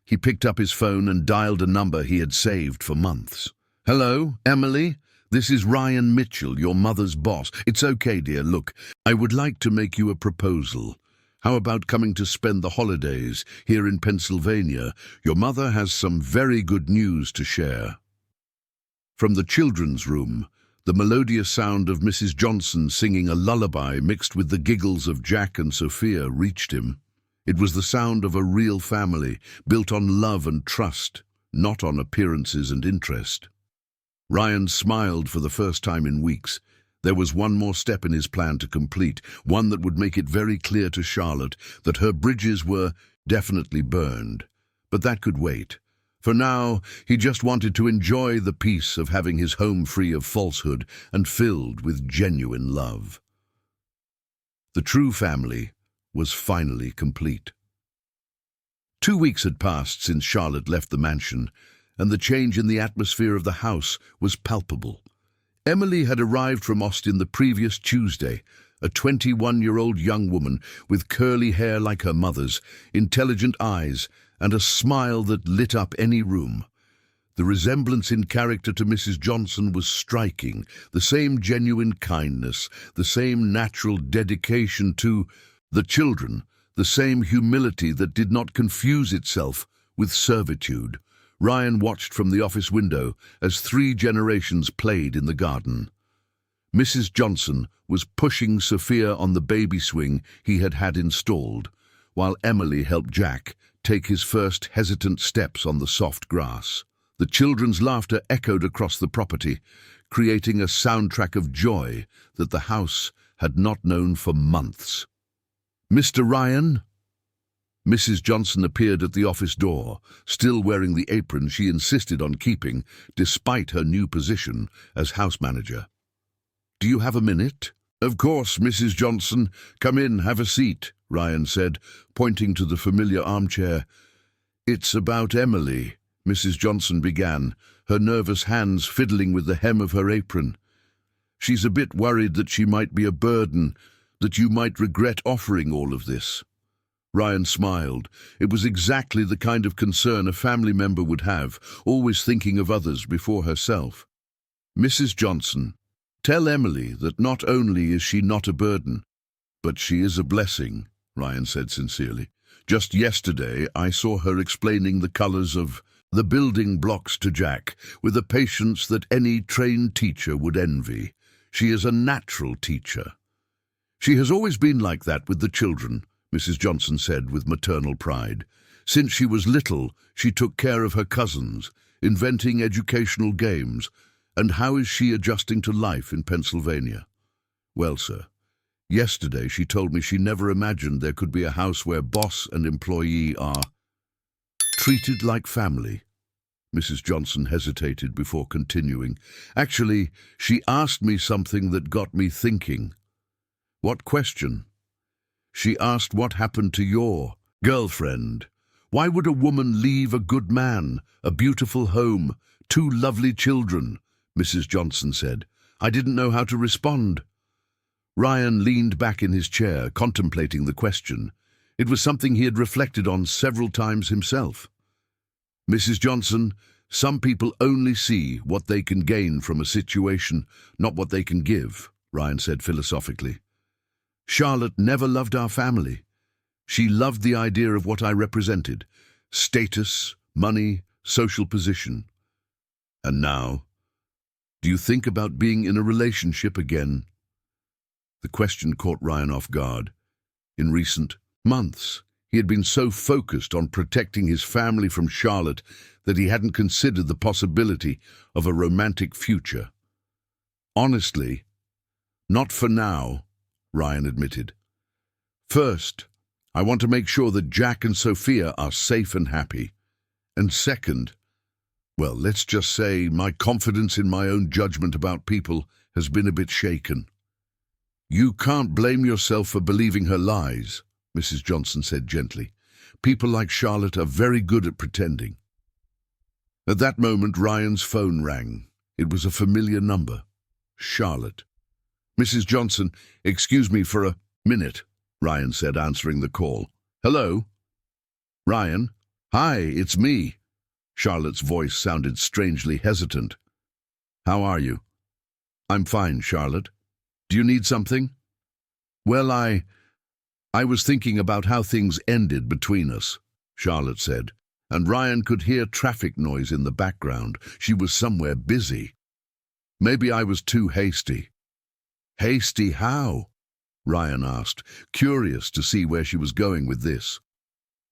He picked up his phone and dialed a number he had saved for months. "Hello, Emily? This is Ryan Mitchell, your mother's boss. It's okay, dear. Look, I would like to make you a proposal. How about coming to spend the holidays here in Pennsylvania? Your mother has some very good news to share." From the children's room, the melodious sound of Mrs. Johnson singing a lullaby mixed with the giggles of Jack and Sophia reached him. It was the sound of a real family, built on love and trust, not on appearances and interest. Ryan smiled for the first time in weeks. There was one more step in his plan to complete, one that would make it very clear to Charlotte that her bridges were definitely burned. But that could wait. For now, he just wanted to enjoy the peace of having his home free of falsehood and filled with genuine love. The true family was finally complete. 2 weeks had passed since Charlotte left the mansion, and the change in the atmosphere of the house was palpable. Emily had arrived from Austin the previous Tuesday, a 21-year-old young woman with curly hair like her mother's, intelligent eyes, and a smile that lit up any room. The resemblance in character to Mrs. Johnson was striking, the same genuine kindness, the same natural dedication to the children, the same humility that did not confuse itself with servitude. Ryan watched from the office window as 3 generations played in the garden. Mrs. Johnson was pushing Sophia on the baby swing he had had installed, while Emily helped Jack take his first hesitant steps on the soft grass. The children's laughter echoed across the property, creating a soundtrack of joy that the house had not known for months. "Mr. Ryan?" Mrs. Johnson appeared at the office door, still wearing the apron she insisted on keeping, despite her new position as house manager. "Do you have a minute?" "Of course, Mrs. Johnson. Come in, have a seat," Ryan said, pointing to the familiar armchair. "It's about Emily," Mrs. Johnson began, her nervous hands fiddling with the hem of her apron. "She's a bit worried that she might be a burden, that you might regret offering all of this." Ryan smiled. It was exactly the kind of concern a family member would have, always thinking of others before herself. "Mrs. Johnson, tell Emily that not only is she not a burden, but she is a blessing," Ryan said sincerely. "Just yesterday I saw her explaining the colors of the building blocks to Jack with a patience that any trained teacher would envy. She is a natural teacher." "She has always been like that with the children," Mrs. Johnson said with maternal pride. "Since she was little, she took care of her cousins, inventing educational games. And how is she adjusting to life in Pennsylvania?" "Well, sir, yesterday she told me she never imagined there could be a house where boss and employee are treated like family." Mrs. Johnson hesitated before continuing. "Actually, she asked me something that got me thinking." "What question?" "She asked what happened to your girlfriend. Why would a woman leave a good man, a beautiful home, 2 lovely children?" Mrs. Johnson said. "I didn't know how to respond." Ryan leaned back in his chair, contemplating the question. It was something he had reflected on several times himself. "Mrs. Johnson, some people only see what they can gain from a situation, not what they can give," Ryan said philosophically. "Charlotte never loved our family. She loved the idea of what I represented: status, money, social position. And now, do you think about being in a relationship again?" The question caught Ryan off guard. In recent months, he had been so focused on protecting his family from Charlotte that he hadn't considered the possibility of a romantic future. "Honestly, not for now," Ryan admitted. "First, I want to make sure that Jack and Sophia are safe and happy. And second, well, let's just say my confidence in my own judgment about people has been a bit shaken." "You can't blame yourself for believing her lies," Mrs. Johnson said gently. "People like Charlotte are very good at pretending." At that moment, Ryan's phone rang. It was a familiar number. Charlotte. "Mrs. Johnson, excuse me for a minute," Ryan said, answering the call. "Hello?" "Ryan? Hi, it's me." Charlotte's voice sounded strangely hesitant. "How are you?" "I'm fine, Charlotte. Do you need something?" "Well, I was thinking about how things ended between us," Charlotte said, and Ryan could hear traffic noise in the background. She was somewhere busy. "Maybe I was too hasty." "Hasty how?" Ryan asked, curious to see where she was going with this.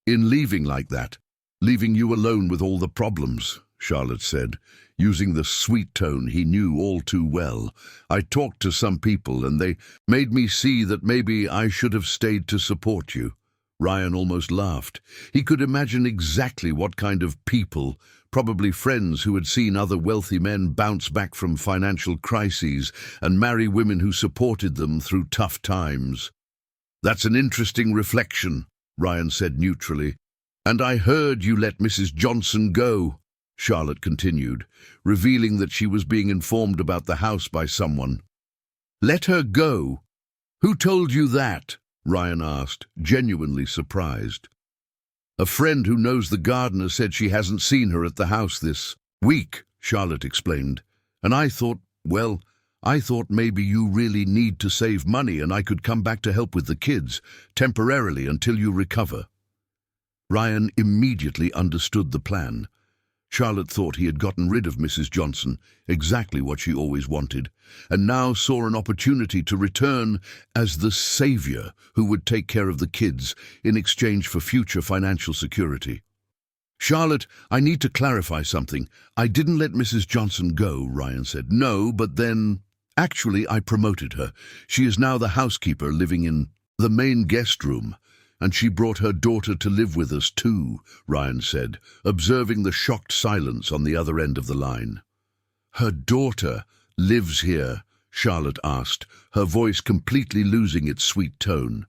"In leaving like that, leaving you alone with all the problems," Charlotte said, using the sweet tone he knew all too well. "I talked to some people and they made me see that maybe I should have stayed to support you." Ryan almost laughed. He could imagine exactly what kind of people, probably friends who had seen other wealthy men bounce back from financial crises and marry women who supported them through tough times. "That's an interesting reflection," Ryan said neutrally. "And I heard you let Mrs. Johnson go," Charlotte continued, revealing that she was being informed about the house by someone. "Let her go? Who told you that?" Ryan asked, genuinely surprised. "A friend who knows the gardener said she hasn't seen her at the house this week," Charlotte explained. "And I thought maybe you really need to save money and I could come back to help with the kids, temporarily until you recover." Ryan immediately understood the plan. Charlotte thought he had gotten rid of Mrs. Johnson, exactly what she always wanted, and now saw an opportunity to return as the savior who would take care of the kids in exchange for future financial security. "Charlotte, I need to clarify something. I didn't let Mrs. Johnson go," Ryan said. "No, but then actually I promoted her. She is now the housekeeper living in the main guest room, And she brought her daughter to live with us too, Ryan said, observing the shocked silence on the other end of the line. Her daughter lives here? Charlotte asked, her voice completely losing its sweet tone.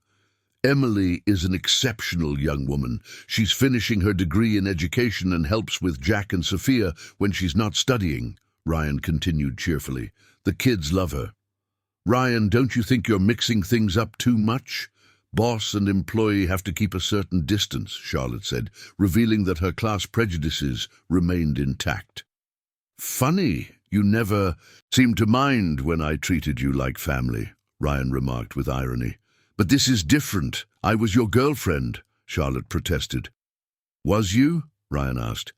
Emily is an exceptional young woman. She's finishing her degree in education and helps with Jack and Sophia when she's not studying, Ryan continued cheerfully. The kids love her. Ryan, don't you think you're mixing things up too much? Boss and employee have to keep a certain distance, Charlotte said, revealing that her class prejudices remained intact. Funny, you never seemed to mind when I treated you like family, Ryan remarked with irony. But this is different. I was your girlfriend, Charlotte protested. Was you? Ryan asked.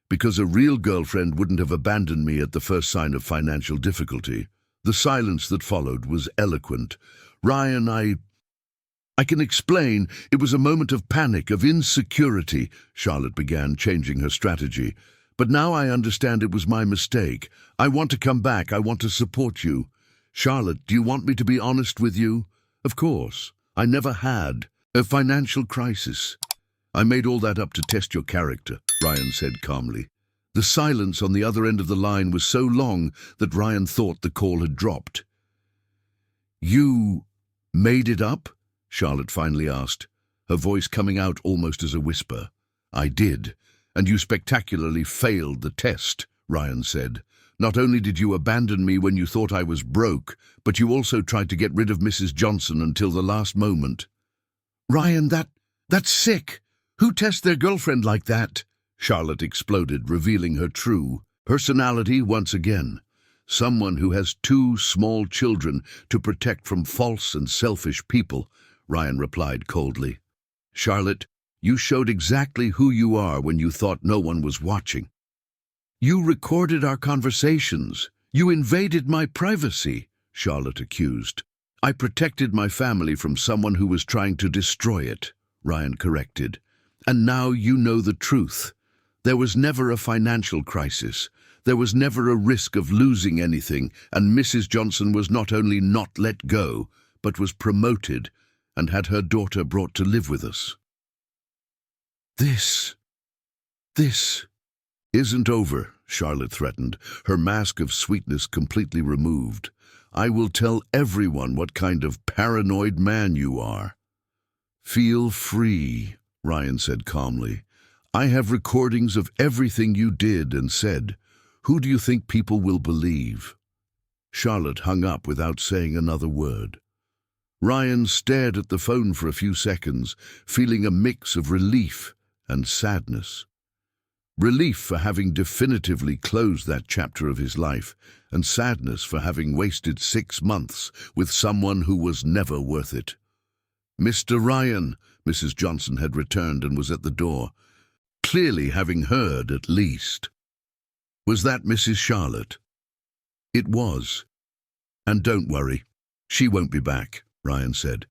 Because a real girlfriend wouldn't have abandoned me at the first sign of financial difficulty. The silence that followed was eloquent. Ryan, I can explain. It was a moment of panic, of insecurity, Charlotte began, changing her strategy. But now I understand it was my mistake. I want to come back. I want to support you. Charlotte, do you want me to be honest with you? Of course. I never had a financial crisis. I made all that up to test your character, Ryan said calmly. The silence on the other end of the line was so long that Ryan thought the call had dropped. You made it up? Charlotte finally asked, her voice coming out almost as a whisper. I did, and you spectacularly failed the test, Ryan said. Not only did you abandon me when you thought I was broke, but you also tried to get rid of Mrs. Johnson until the last moment. Ryan, that's sick. Who tests their girlfriend like that? Charlotte exploded, revealing her true personality once again. Someone who has 2 small children to protect from false and selfish people, Ryan replied coldly. Charlotte, you showed exactly who you are when you thought no one was watching. You recorded our conversations. You invaded my privacy, Charlotte accused. I protected my family from someone who was trying to destroy it, Ryan corrected. And now you know the truth. There was never a financial crisis. There was never a risk of losing anything, and Mrs. Johnson was not only not let go, but was promoted and had her daughter brought to live with us. This isn't over, Charlotte threatened, her mask of sweetness completely removed. I will tell everyone what kind of paranoid man you are. Feel free, Ryan said calmly. I have recordings of everything you did and said. Who do you think people will believe? Charlotte hung up without saying another word. Ryan stared at the phone for a few seconds, feeling a mix of relief and sadness. Relief for having definitively closed that chapter of his life, and sadness for having wasted 6 months with someone who was never worth it. Mr. Ryan, Mrs. Johnson had returned and was at the door, clearly having heard at least. Was that Mrs. Charlotte? It was. And don't worry, she won't be back, Ryan said.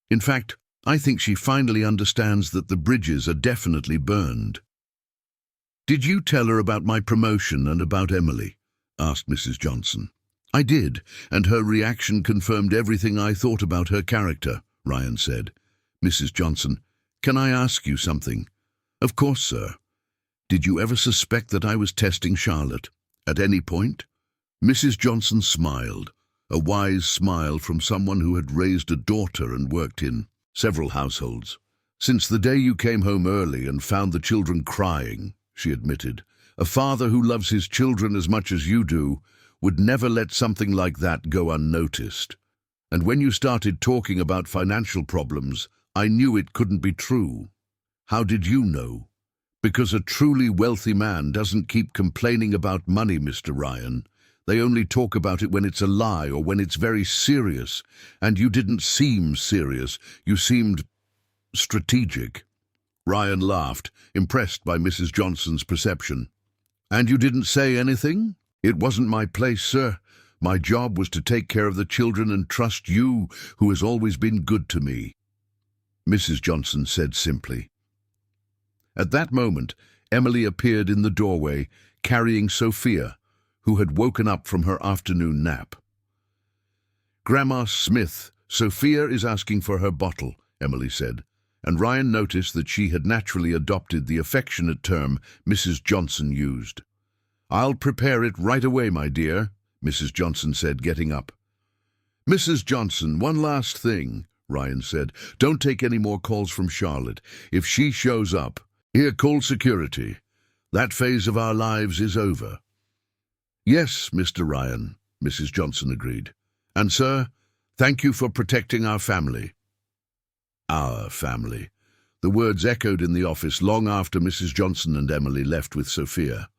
In fact, I think she finally understands that the bridges are definitely burned. Did you tell her about my promotion and about Emily? Asked Mrs. Johnson. I did, and her reaction confirmed everything I thought about her character, Ryan said. Mrs. Johnson, can I ask you something? Of course, sir. Did you ever suspect that I was testing Charlotte? At any point? Mrs. Johnson smiled, a wise smile from someone who had raised a daughter and worked in several households. Since the day you came home early and found the children crying, she admitted, a father who loves his children as much as you do would never let something like that go unnoticed. And when you started talking about financial problems, I knew it couldn't be true. How did you know? Because a truly wealthy man doesn't keep complaining about money, Mr. Ryan. They only talk about it when it's a lie or when it's very serious. And you didn't seem serious. You seemed strategic. Ryan laughed, impressed by Mrs. Johnson's perception. And you didn't say anything? It wasn't my place, sir. My job was to take care of the children and trust you, who has always been good to me, Mrs. Johnson said simply. At that moment, Emily appeared in the doorway, carrying Sophia, who had woken up from her afternoon nap. Grandma Smith, Sophia is asking for her bottle, Emily said, and Ryan noticed that she had naturally adopted the affectionate term Mrs. Johnson used. "I'll prepare it right away, my dear," Mrs. Johnson said, getting up. "Mrs. Johnson, one last thing," Ryan said. "Don't take any more calls from Charlotte. If she shows up, here, call security. That phase of our lives is over." "Yes, Mr. Ryan," Mrs. Johnson agreed. "And, sir, thank you for protecting our family." Our family. The words echoed in the office long after Mrs. Johnson and Emily left with Sophia.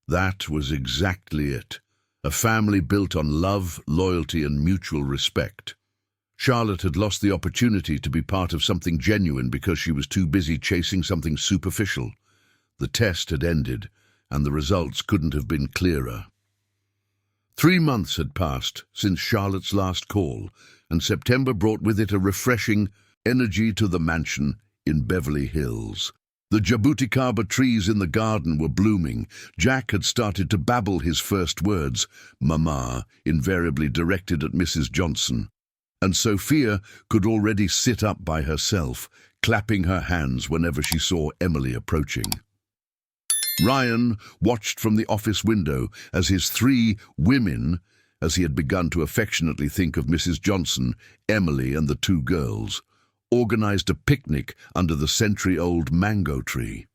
That was exactly it. A family built on love, loyalty, and mutual respect. Charlotte had lost the opportunity to be part of something genuine because she was too busy chasing something superficial. The test had ended, and the results couldn't have been clearer. 3 months had passed since Charlotte's last call, and September brought with it a refreshing energy to the mansion in Beverly Hills. The jabuticaba trees in the garden were blooming. Jack had started to babble his first words, "Mama," invariably directed at Mrs. Johnson. And Sophia could already sit up by herself, clapping her hands whenever she saw Emily approaching. Ryan watched from the office window as his 3 women, as he had begun to affectionately think of Mrs. Johnson, Emily, and the 2 girls, organized a picnic under the century-old mango tree.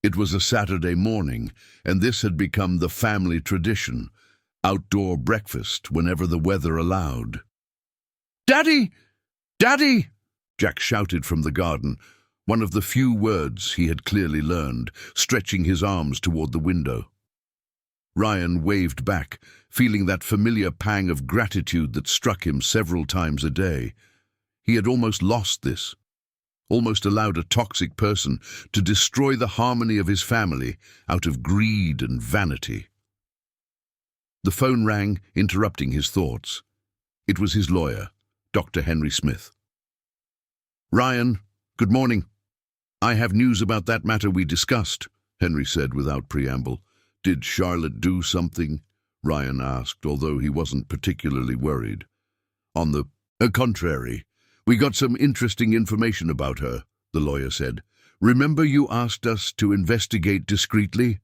It was a Saturday morning, and this had become the family tradition, outdoor breakfast whenever the weather allowed. "Daddy! Daddy!" Jack shouted from the garden, one of the few words he had clearly learned, stretching his arms toward the window. Ryan waved back, feeling that familiar pang of gratitude that struck him several times a day. He had almost lost this, almost allowed a toxic person to destroy the harmony of his family out of greed and vanity. The phone rang, interrupting his thoughts. It was his lawyer, Dr. Henry Smith. "Ryan, good morning. I have news about that matter we discussed," Henry said without preamble. "Did Charlotte do something?" Ryan asked, although he wasn't particularly worried. "On the contrary, we got some interesting information about her," the lawyer said. "Remember you asked us to investigate discreetly?"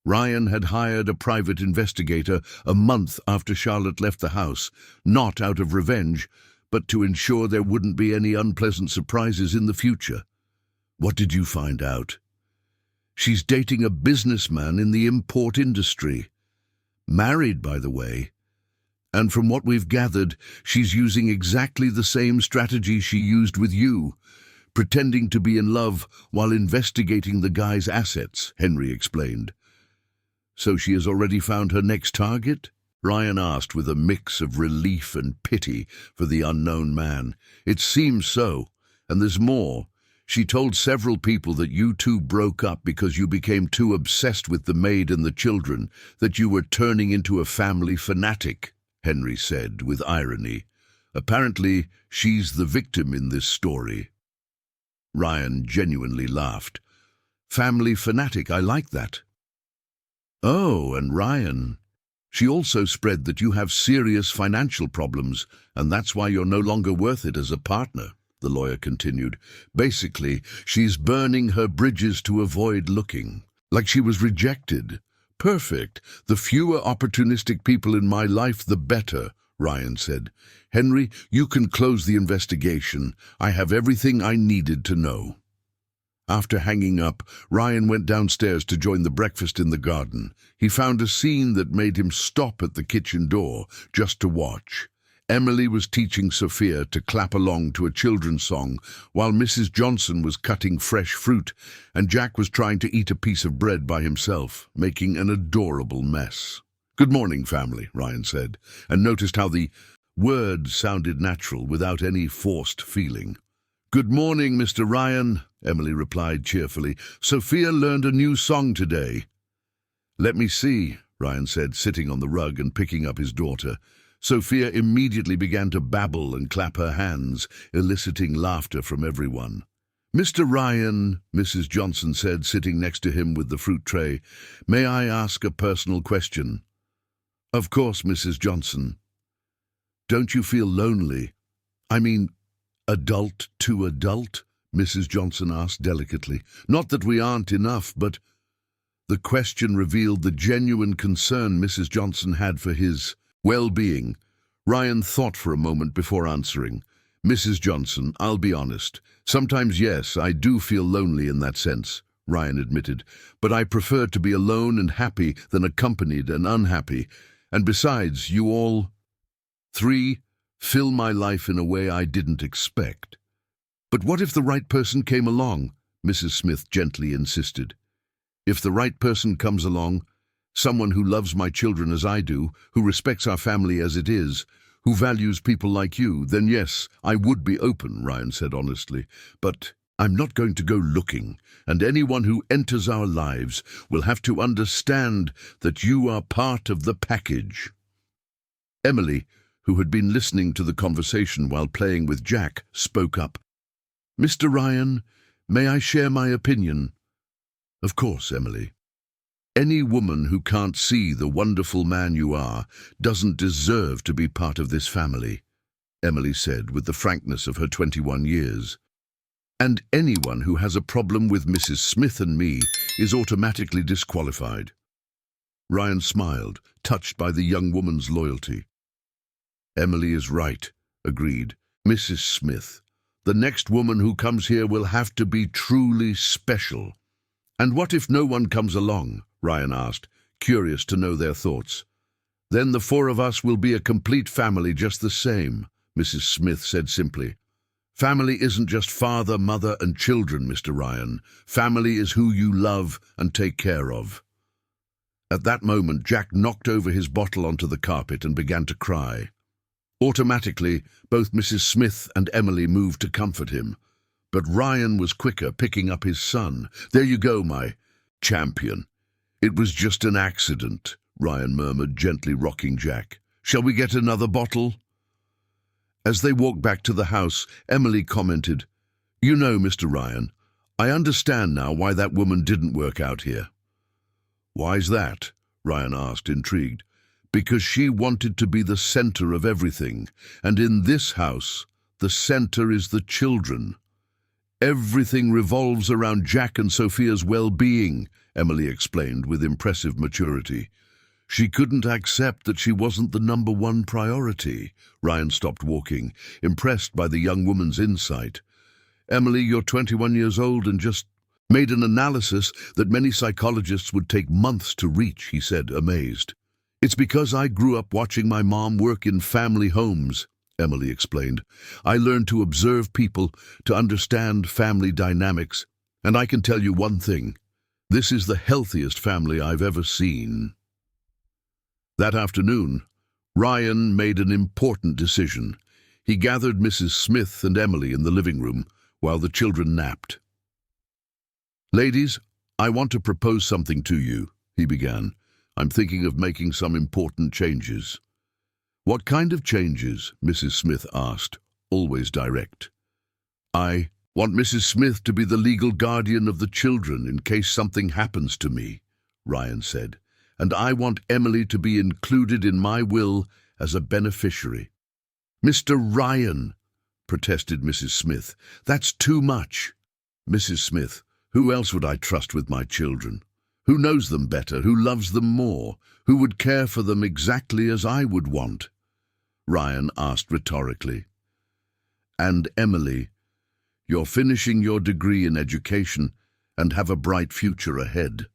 Ryan had hired a private investigator a month after Charlotte left the house, not out of revenge, but to ensure there wouldn't be any unpleasant surprises in the future. "What did you find out?" "She's dating a businessman in the import industry. Married, by the way. And from what we've gathered, she's using exactly the same strategy she used with you, pretending to be in love while investigating the guy's assets," Henry explained. "So she has already found her next target?" Ryan asked with a mix of relief and pity for the unknown man. "It seems so, and there's more. She told several people that you two broke up because you became too obsessed with the maid and the children, that you were turning into a family fanatic," Henry said with irony. "Apparently, she's the victim in this story." Ryan genuinely laughed. "Family fanatic, I like that." "Oh, and Ryan, she also spread that you have serious financial problems, and that's why you're no longer worth it as a partner," the lawyer continued. "Basically, she's burning her bridges to avoid looking like she was rejected." "Perfect. The fewer opportunistic people in my life, the better," Ryan said. "Henry, you can close the investigation. I have everything I needed to know." After hanging up, Ryan went downstairs to join the breakfast in the garden. He found a scene that made him stop at the kitchen door just to watch. Emily was teaching Sophia to clap along to a children's song, while Mrs. Johnson was cutting fresh fruit, and Jack was trying to eat a piece of bread by himself, making an adorable mess. "Good morning, family," Ryan said, and noticed how the word sounded natural without any forced feeling. "Good morning, Mr. Ryan," Emily replied cheerfully. "Sophia learned a new song today." "Let me see," Ryan said, sitting on the rug and picking up his daughter. Sophia immediately began to babble and clap her hands, eliciting laughter from everyone. "Mr. Ryan," Mrs. Johnson said, sitting next to him with the fruit tray, "may I ask a personal question?" "Of course, Mrs. Johnson." "Don't you feel lonely? I mean, Adult to adult? Mrs. Johnson asked delicately. Not that we aren't enough, but... The question revealed the genuine concern Mrs. Johnson had for his well-being. Ryan thought for a moment before answering. Mrs. Johnson, I'll be honest. Sometimes, yes, I do feel lonely in that sense, Ryan admitted. But I prefer to be alone and happy than accompanied and unhappy. And besides, you all three fill my life in a way I didn't expect. But what if the right person came along? Mrs. Smith gently insisted. If the right person comes along, someone who loves my children as I do, who respects our family as it is, who values people like you, then yes, I would be open, Ryan said honestly. But I'm not going to go looking, and anyone who enters our lives will have to understand that you are part of the package. Emily, who had been listening to the conversation while playing with Jack, spoke up. Mr. Ryan, may I share my opinion? Of course, Emily. Any woman who can't see the wonderful man you are doesn't deserve to be part of this family, Emily said with the frankness of her 21 years. And anyone who has a problem with Mrs. Smith and me is automatically disqualified. Ryan smiled, touched by the young woman's loyalty. Emily is right, agreed. Mrs. Smith, the next woman who comes here will have to be truly special. And what if no one comes along? Ryan asked, curious to know their thoughts. Then the four of us will be a complete family just the same, Mrs. Smith said simply. Family isn't just father, mother, and children, Mr. Ryan. Family is who you love and take care of. At that moment, Jack knocked over his bottle onto the carpet and began to cry. Automatically, both Mrs. Smith and Emily moved to comfort him. But Ryan was quicker, picking up his son. There you go, my champion. It was just an accident, Ryan murmured, gently rocking Jack. Shall we get another bottle? As they walked back to the house, Emily commented, You know, Mr. Ryan, I understand now why that woman didn't work out here. Why's that? Ryan asked, intrigued. Because she wanted to be the center of everything, and in this house, the center is the children. Everything revolves around Jack and Sophia's well-being, Emily explained with impressive maturity. She couldn't accept that she wasn't the number one priority. Ryan stopped walking, impressed by the young woman's insight. Emily, you're 21 years old and just made an analysis that many psychologists would take months to reach, he said, amazed. It's because I grew up watching my mom work in family homes, Emily explained. I learned to observe people, to understand family dynamics, and I can tell you one thing. This is the healthiest family I've ever seen. That afternoon, Ryan made an important decision. He gathered Mrs. Smith and Emily in the living room while the children napped. Ladies, I want to propose something to you, he began. I'm thinking of making some important changes. What kind of changes? Mrs. Smith asked, always direct. I want Mrs. Smith to be the legal guardian of the children in case something happens to me, Ryan said, and I want Emily to be included in my will as a beneficiary. Mr. Ryan, protested Mrs. Smith, that's too much. Mrs. Smith, who else would I trust with my children? Who knows them better, who loves them more, who would care for them exactly as I would want? Ryan asked rhetorically. And Emily, you're finishing your degree in education and have a bright future ahead.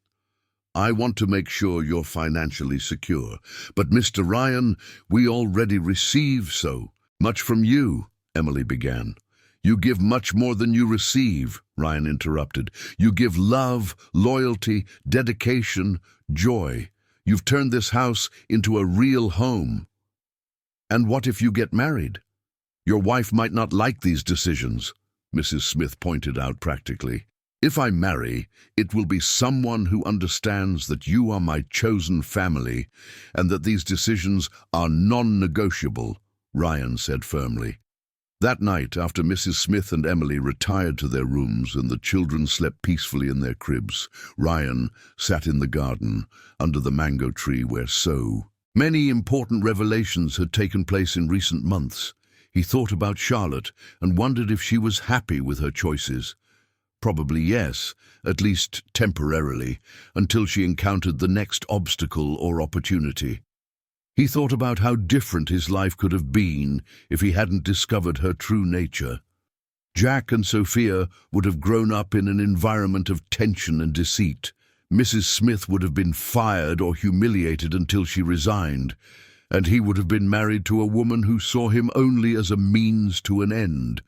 I want to make sure you're financially secure. But Mr. Ryan, we already receive so much from you, Emily began. You give much more than you receive, Ryan interrupted. You give love, loyalty, dedication, joy. You've turned this house into a real home. And what if you get married? Your wife might not like these decisions, Mrs. Smith pointed out practically. If I marry, it will be someone who understands that you are my chosen family and that these decisions are non-negotiable, Ryan said firmly. That night, after Mrs. Smith and Emily retired to their rooms and the children slept peacefully in their cribs, Ryan sat in the garden under the mango tree where so many important revelations had taken place in recent months. He thought about Charlotte and wondered if she was happy with her choices. Probably yes, at least temporarily, until she encountered the next obstacle or opportunity. He thought about how different his life could have been if he hadn't discovered her true nature. Jack and Sophia would have grown up in an environment of tension and deceit. Mrs. Smith would have been fired or humiliated until she resigned, and he would have been married to a woman who saw him only as a means to an end.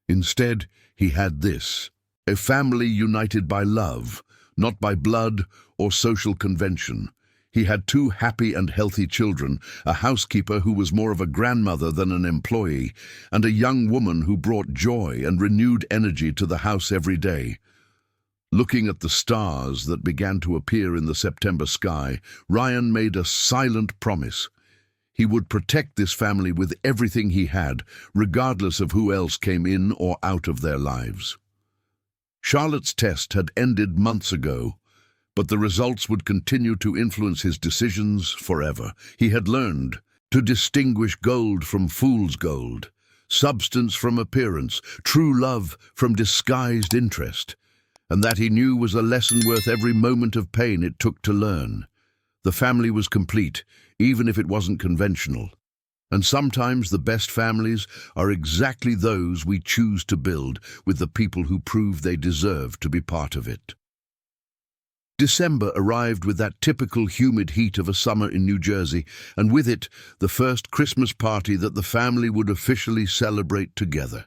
Instead, he had this: a family united by love, not by blood or social convention. He had 2 happy and healthy children, a housekeeper who was more of a grandmother than an employee, and a young woman who brought joy and renewed energy to the house every day. Looking at the stars that began to appear in the September sky, Ryan made a silent promise. He would protect this family with everything he had, regardless of who else came in or out of their lives. Charlotte's test had ended months ago, but the results would continue to influence his decisions forever. He had learned to distinguish gold from fool's gold, substance from appearance, true love from disguised interest, and that he knew was a lesson worth every moment of pain it took to learn. The family was complete, even if it wasn't conventional. And sometimes the best families are exactly those we choose to build with the people who prove they deserve to be part of it. December arrived with that typical humid heat of a summer in New Jersey, and with it, the first Christmas party that the family would officially celebrate together.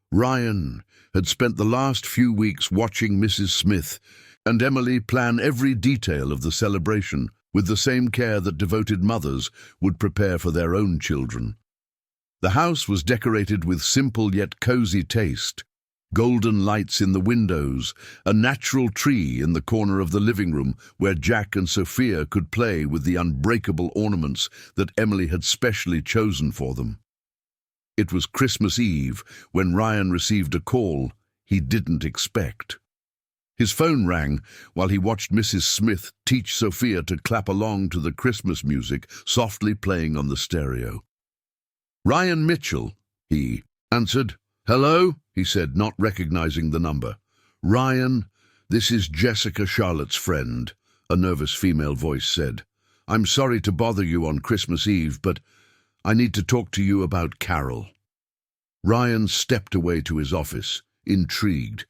Ryan had spent the last few weeks watching Mrs. Smith and Emily plan every detail of the celebration with the same care that devoted mothers would prepare for their own children. The house was decorated with simple yet cozy taste: golden lights in the windows, a natural tree in the corner of the living room where Jack and Sophia could play with the unbreakable ornaments that Emily had specially chosen for them. It was Christmas Eve when Ryan received a call he didn't expect. His phone rang while he watched Mrs. Smith teach Sophia to clap along to the Christmas music softly playing on the stereo. "Ryan Mitchell," he answered. "Hello?" he said, not recognizing the number. "Ryan, this is Jessica, Charlotte's friend," a nervous female voice said. "I'm sorry to bother you on Christmas Eve, but I need to talk to you about Carol." Ryan stepped away to his office, intrigued.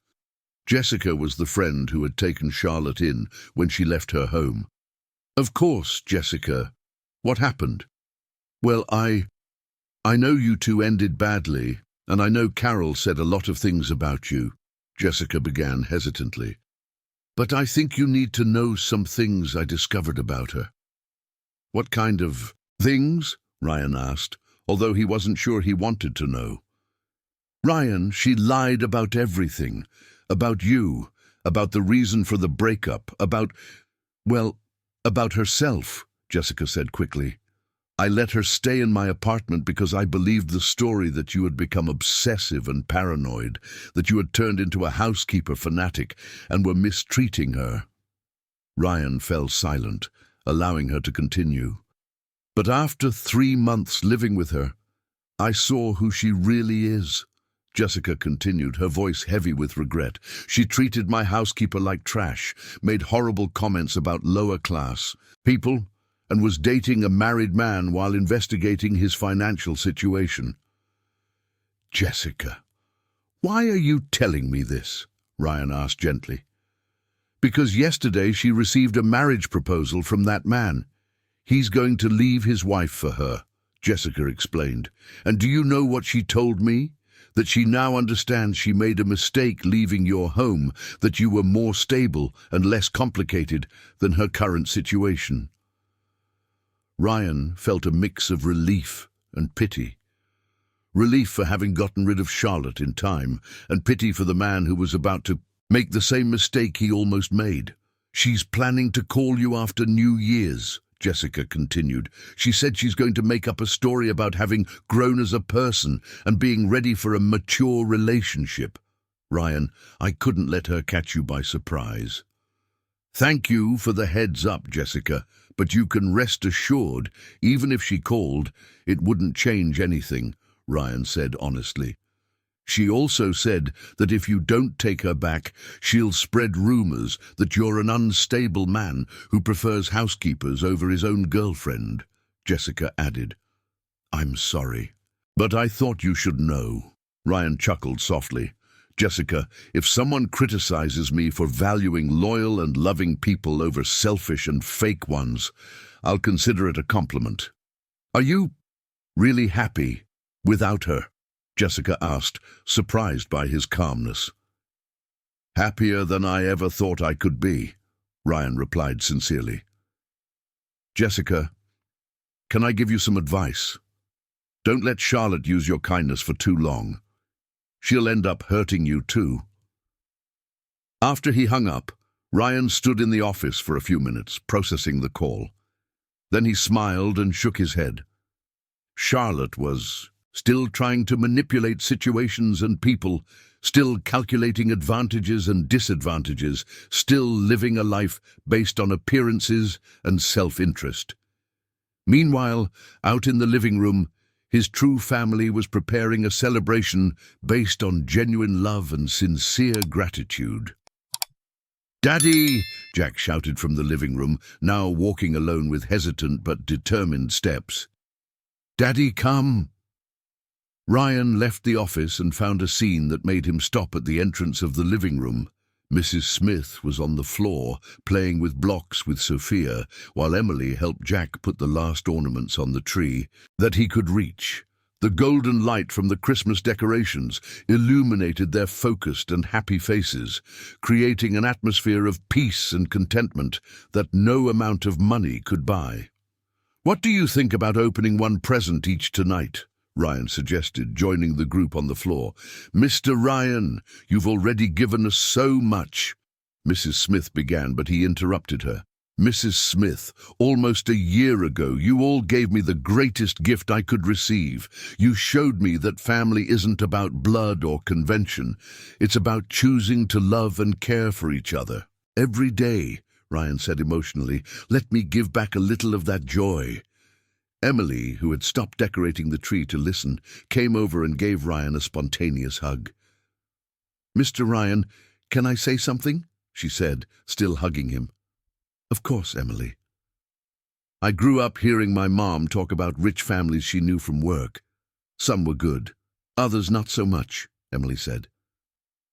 Jessica was the friend who had taken Charlotte in when she left her home. "Of course, Jessica. What happened?" "Well, I know you two ended badly, and I know Carol said a lot of things about you," Jessica began hesitantly. "But I think you need to know some things I discovered about her." "What kind of things?" Ryan asked, although he wasn't sure he wanted to know. "Ryan, she lied about everything. About you, about the reason for the breakup, about herself," Jessica said quickly. "I let her stay in my apartment because I believed the story that you had become obsessive and paranoid, that you had turned into a housekeeper fanatic and were mistreating her." Ryan fell silent, allowing her to continue. "But after 3 months living with her, I saw who she really is," Jessica continued, her voice heavy with regret. "She treated my housekeeper like trash, made horrible comments about lower-class people, and was dating a married man while investigating his financial situation." "Jessica, why are you telling me this?" Ryan asked gently. "Because yesterday she received a marriage proposal from that man. He's going to leave his wife for her," Jessica explained. "And do you know what she told me? That she now understands she made a mistake leaving your home, that you were more stable and less complicated than her current situation." Ryan felt a mix of relief and pity. Relief for having gotten rid of Charlotte in time, and pity for the man who was about to make the same mistake he almost made. "She's planning to call you after New Year's," Jessica continued. "She said she's going to make up a story about having grown as a person and being ready for a mature relationship." "Ryan, I couldn't let her catch you by surprise." "Thank you for the heads up, Jessica, But you can rest assured, even if she called, it wouldn't change anything, Ryan said honestly. She also said that if you don't take her back, she'll spread rumors that you're an unstable man who prefers housekeepers over his own girlfriend, Jessica added. I'm sorry, but I thought you should know. Ryan chuckled softly. Jessica, if someone criticizes me for valuing loyal and loving people over selfish and fake ones, I'll consider it a compliment. Are you really happy without her? Jessica asked, surprised by his calmness. Happier than I ever thought I could be, Ryan replied sincerely. Jessica, can I give you some advice? Don't let Charlotte use your kindness for too long. She'll end up hurting you too. After he hung up, Ryan stood in the office for a few minutes, processing the call. Then he smiled and shook his head. Charlotte was still trying to manipulate situations and people, still calculating advantages and disadvantages, still living a life based on appearances and self-interest. Meanwhile, out in the living room, his true family was preparing a celebration based on genuine love and sincere gratitude. "Daddy!" Jack shouted from the living room, now walking alone with hesitant but determined steps. "Daddy, come!" Ryan left the office and found a scene that made him stop at the entrance of the living room. Mrs. Smith was on the floor, playing with blocks with Sophia, while Emily helped Jack put the last ornaments on the tree that he could reach. The golden light from the Christmas decorations illuminated their focused and happy faces, creating an atmosphere of peace and contentment that no amount of money could buy. "What do you think about opening one present each tonight?" Ryan suggested, joining the group on the floor. "Mr. Ryan, you've already given us so much." Mrs. Smith began, but he interrupted her. "Mrs. Smith, almost a year ago, you all gave me the greatest gift I could receive. You showed me that family isn't about blood or convention. It's about choosing to love and care for each other. Every day," Ryan said emotionally, "let me give back a little of that joy." Emily, who had stopped decorating the tree to listen, came over and gave Ryan a spontaneous hug. "Mr. Ryan, can I say something?" she said, still hugging him. "Of course, Emily." "I grew up hearing my mom talk about rich families she knew from work. Some were good, others not so much," Emily said.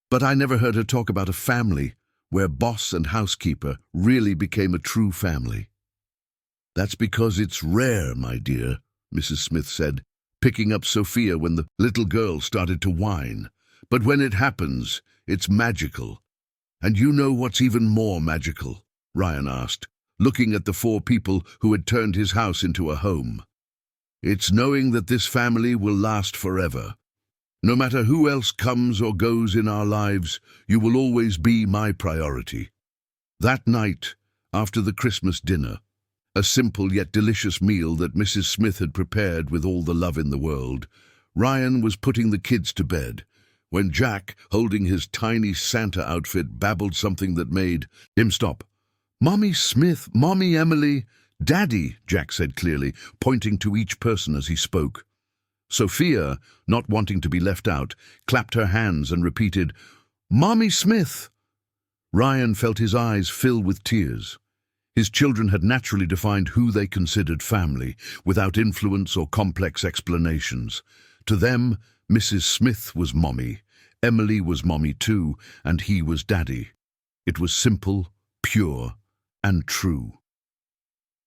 "But I never heard her talk about a family where boss and housekeeper really became a true family." "That's because it's rare, my dear," Mrs. Smith said, picking up Sophia when the little girl started to whine. "But when it happens, it's magical. And you know what's even more magical?" Ryan asked, looking at the four people who had turned his house into a home. "It's knowing that this family will last forever. No matter who else comes or goes in our lives, you will always be my priority." That night, after the Christmas dinner, a simple yet delicious meal that Mrs. Smith had prepared with all the love in the world, Ryan was putting the kids to bed, when Jack, holding his tiny Santa outfit, babbled something that made him stop. "Mommy Smith, Mommy Emily, Daddy," Jack said clearly, pointing to each person as he spoke. Sophia, not wanting to be left out, clapped her hands and repeated, "Mommy Smith." Ryan felt his eyes fill with tears. His children had naturally defined who they considered family, without influence or complex explanations. To them, Mrs. Smith was Mommy, Emily was Mommy too, and he was Daddy. It was simple, pure, and true.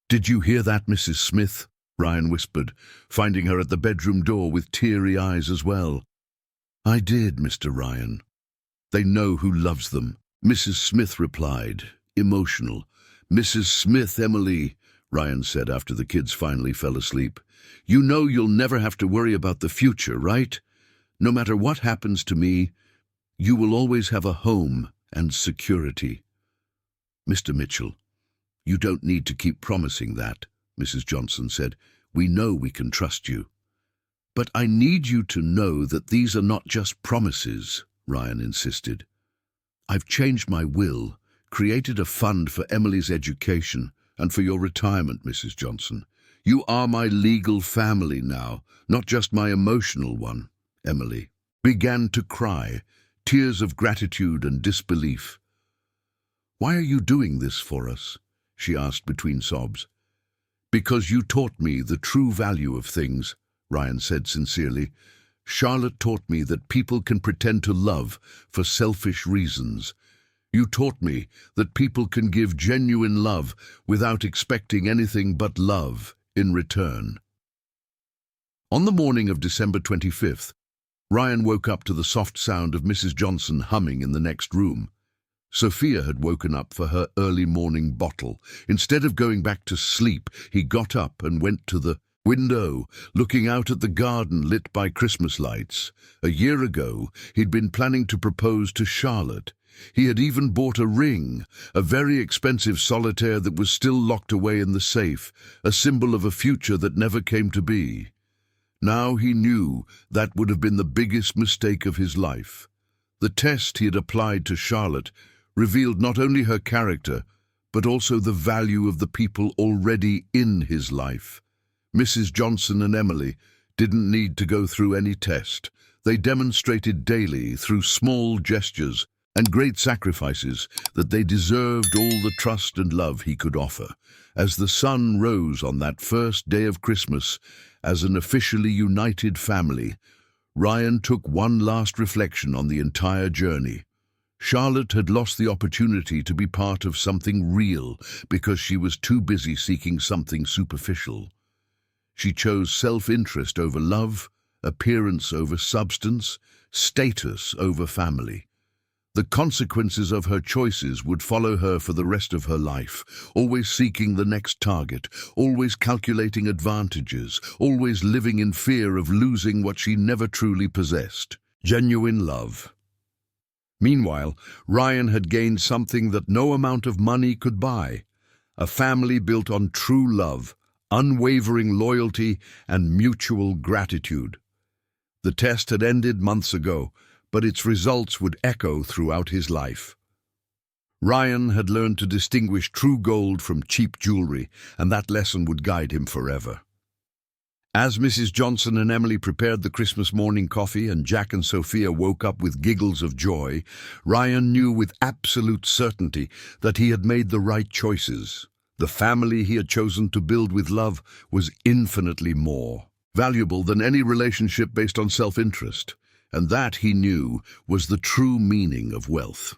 "Did you hear that, Mrs. Smith?" Ryan whispered, finding her at the bedroom door with teary eyes as well. "I did, Mr. Ryan. They know who loves them," Mrs. Smith replied, emotional. "Mrs. Smith, Emily," Ryan said after the kids finally fell asleep, "you know you'll never have to worry about the future, right? No matter what happens to me, you will always have a home and security." "Mr. Mitchell, you don't need to keep promising that," Mrs. Johnson said. "We know we can trust you." "But I need you to know that these are not just promises," Ryan insisted. "I've changed my will, created a fund for Emily's education, and for your retirement, Mrs. Johnson. You are my legal family now, not just my emotional one." Emily began to cry, tears of gratitude and disbelief. "Why are you doing this for us?" she asked between sobs. "Because you taught me the true value of things," Ryan said sincerely. "Charlotte taught me that people can pretend to love for selfish reasons. You taught me that people can give genuine love without expecting anything but love in return." On the morning of December 25th, Ryan woke up to the soft sound of Mrs. Johnson humming in the next room. Sophia had woken up for her early morning bottle. Instead of going back to sleep, he got up and went to the window, looking out at the garden lit by Christmas lights. A year ago, he'd been planning to propose to Charlotte. He had even bought a ring, a very expensive solitaire that was still locked away in the safe, a symbol of a future that never came to be. Now he knew that would have been the biggest mistake of his life. The test he had applied to Charlotte revealed not only her character, but also the value of the people already in his life. Mrs. Johnson and Emily didn't need to go through any test. They demonstrated daily, through small gestures and great sacrifices, that they deserved all the trust and love he could offer. As the sun rose on that first day of Christmas, as an officially united family, Ryan took one last reflection on the entire journey. Charlotte had lost the opportunity to be part of something real because she was too busy seeking something superficial. She chose self-interest over love, appearance over substance, status over family. The consequences of her choices would follow her for the rest of her life, always seeking the next target, always calculating advantages, always living in fear of losing what she never truly possessed: genuine love. Meanwhile, Ryan had gained something that no amount of money could buy: a family built on true love, unwavering loyalty, and mutual gratitude. The test had ended months ago, but its results would echo throughout his life. Ryan had learned to distinguish true gold from cheap jewelry, and that lesson would guide him forever. As Mrs. Johnson and Emily prepared the Christmas morning coffee and Jack and Sophia woke up with giggles of joy, Ryan knew with absolute certainty that he had made the right choices. The family he had chosen to build with love was infinitely more valuable than any relationship based on self-interest. And that, he knew, was the true meaning of wealth.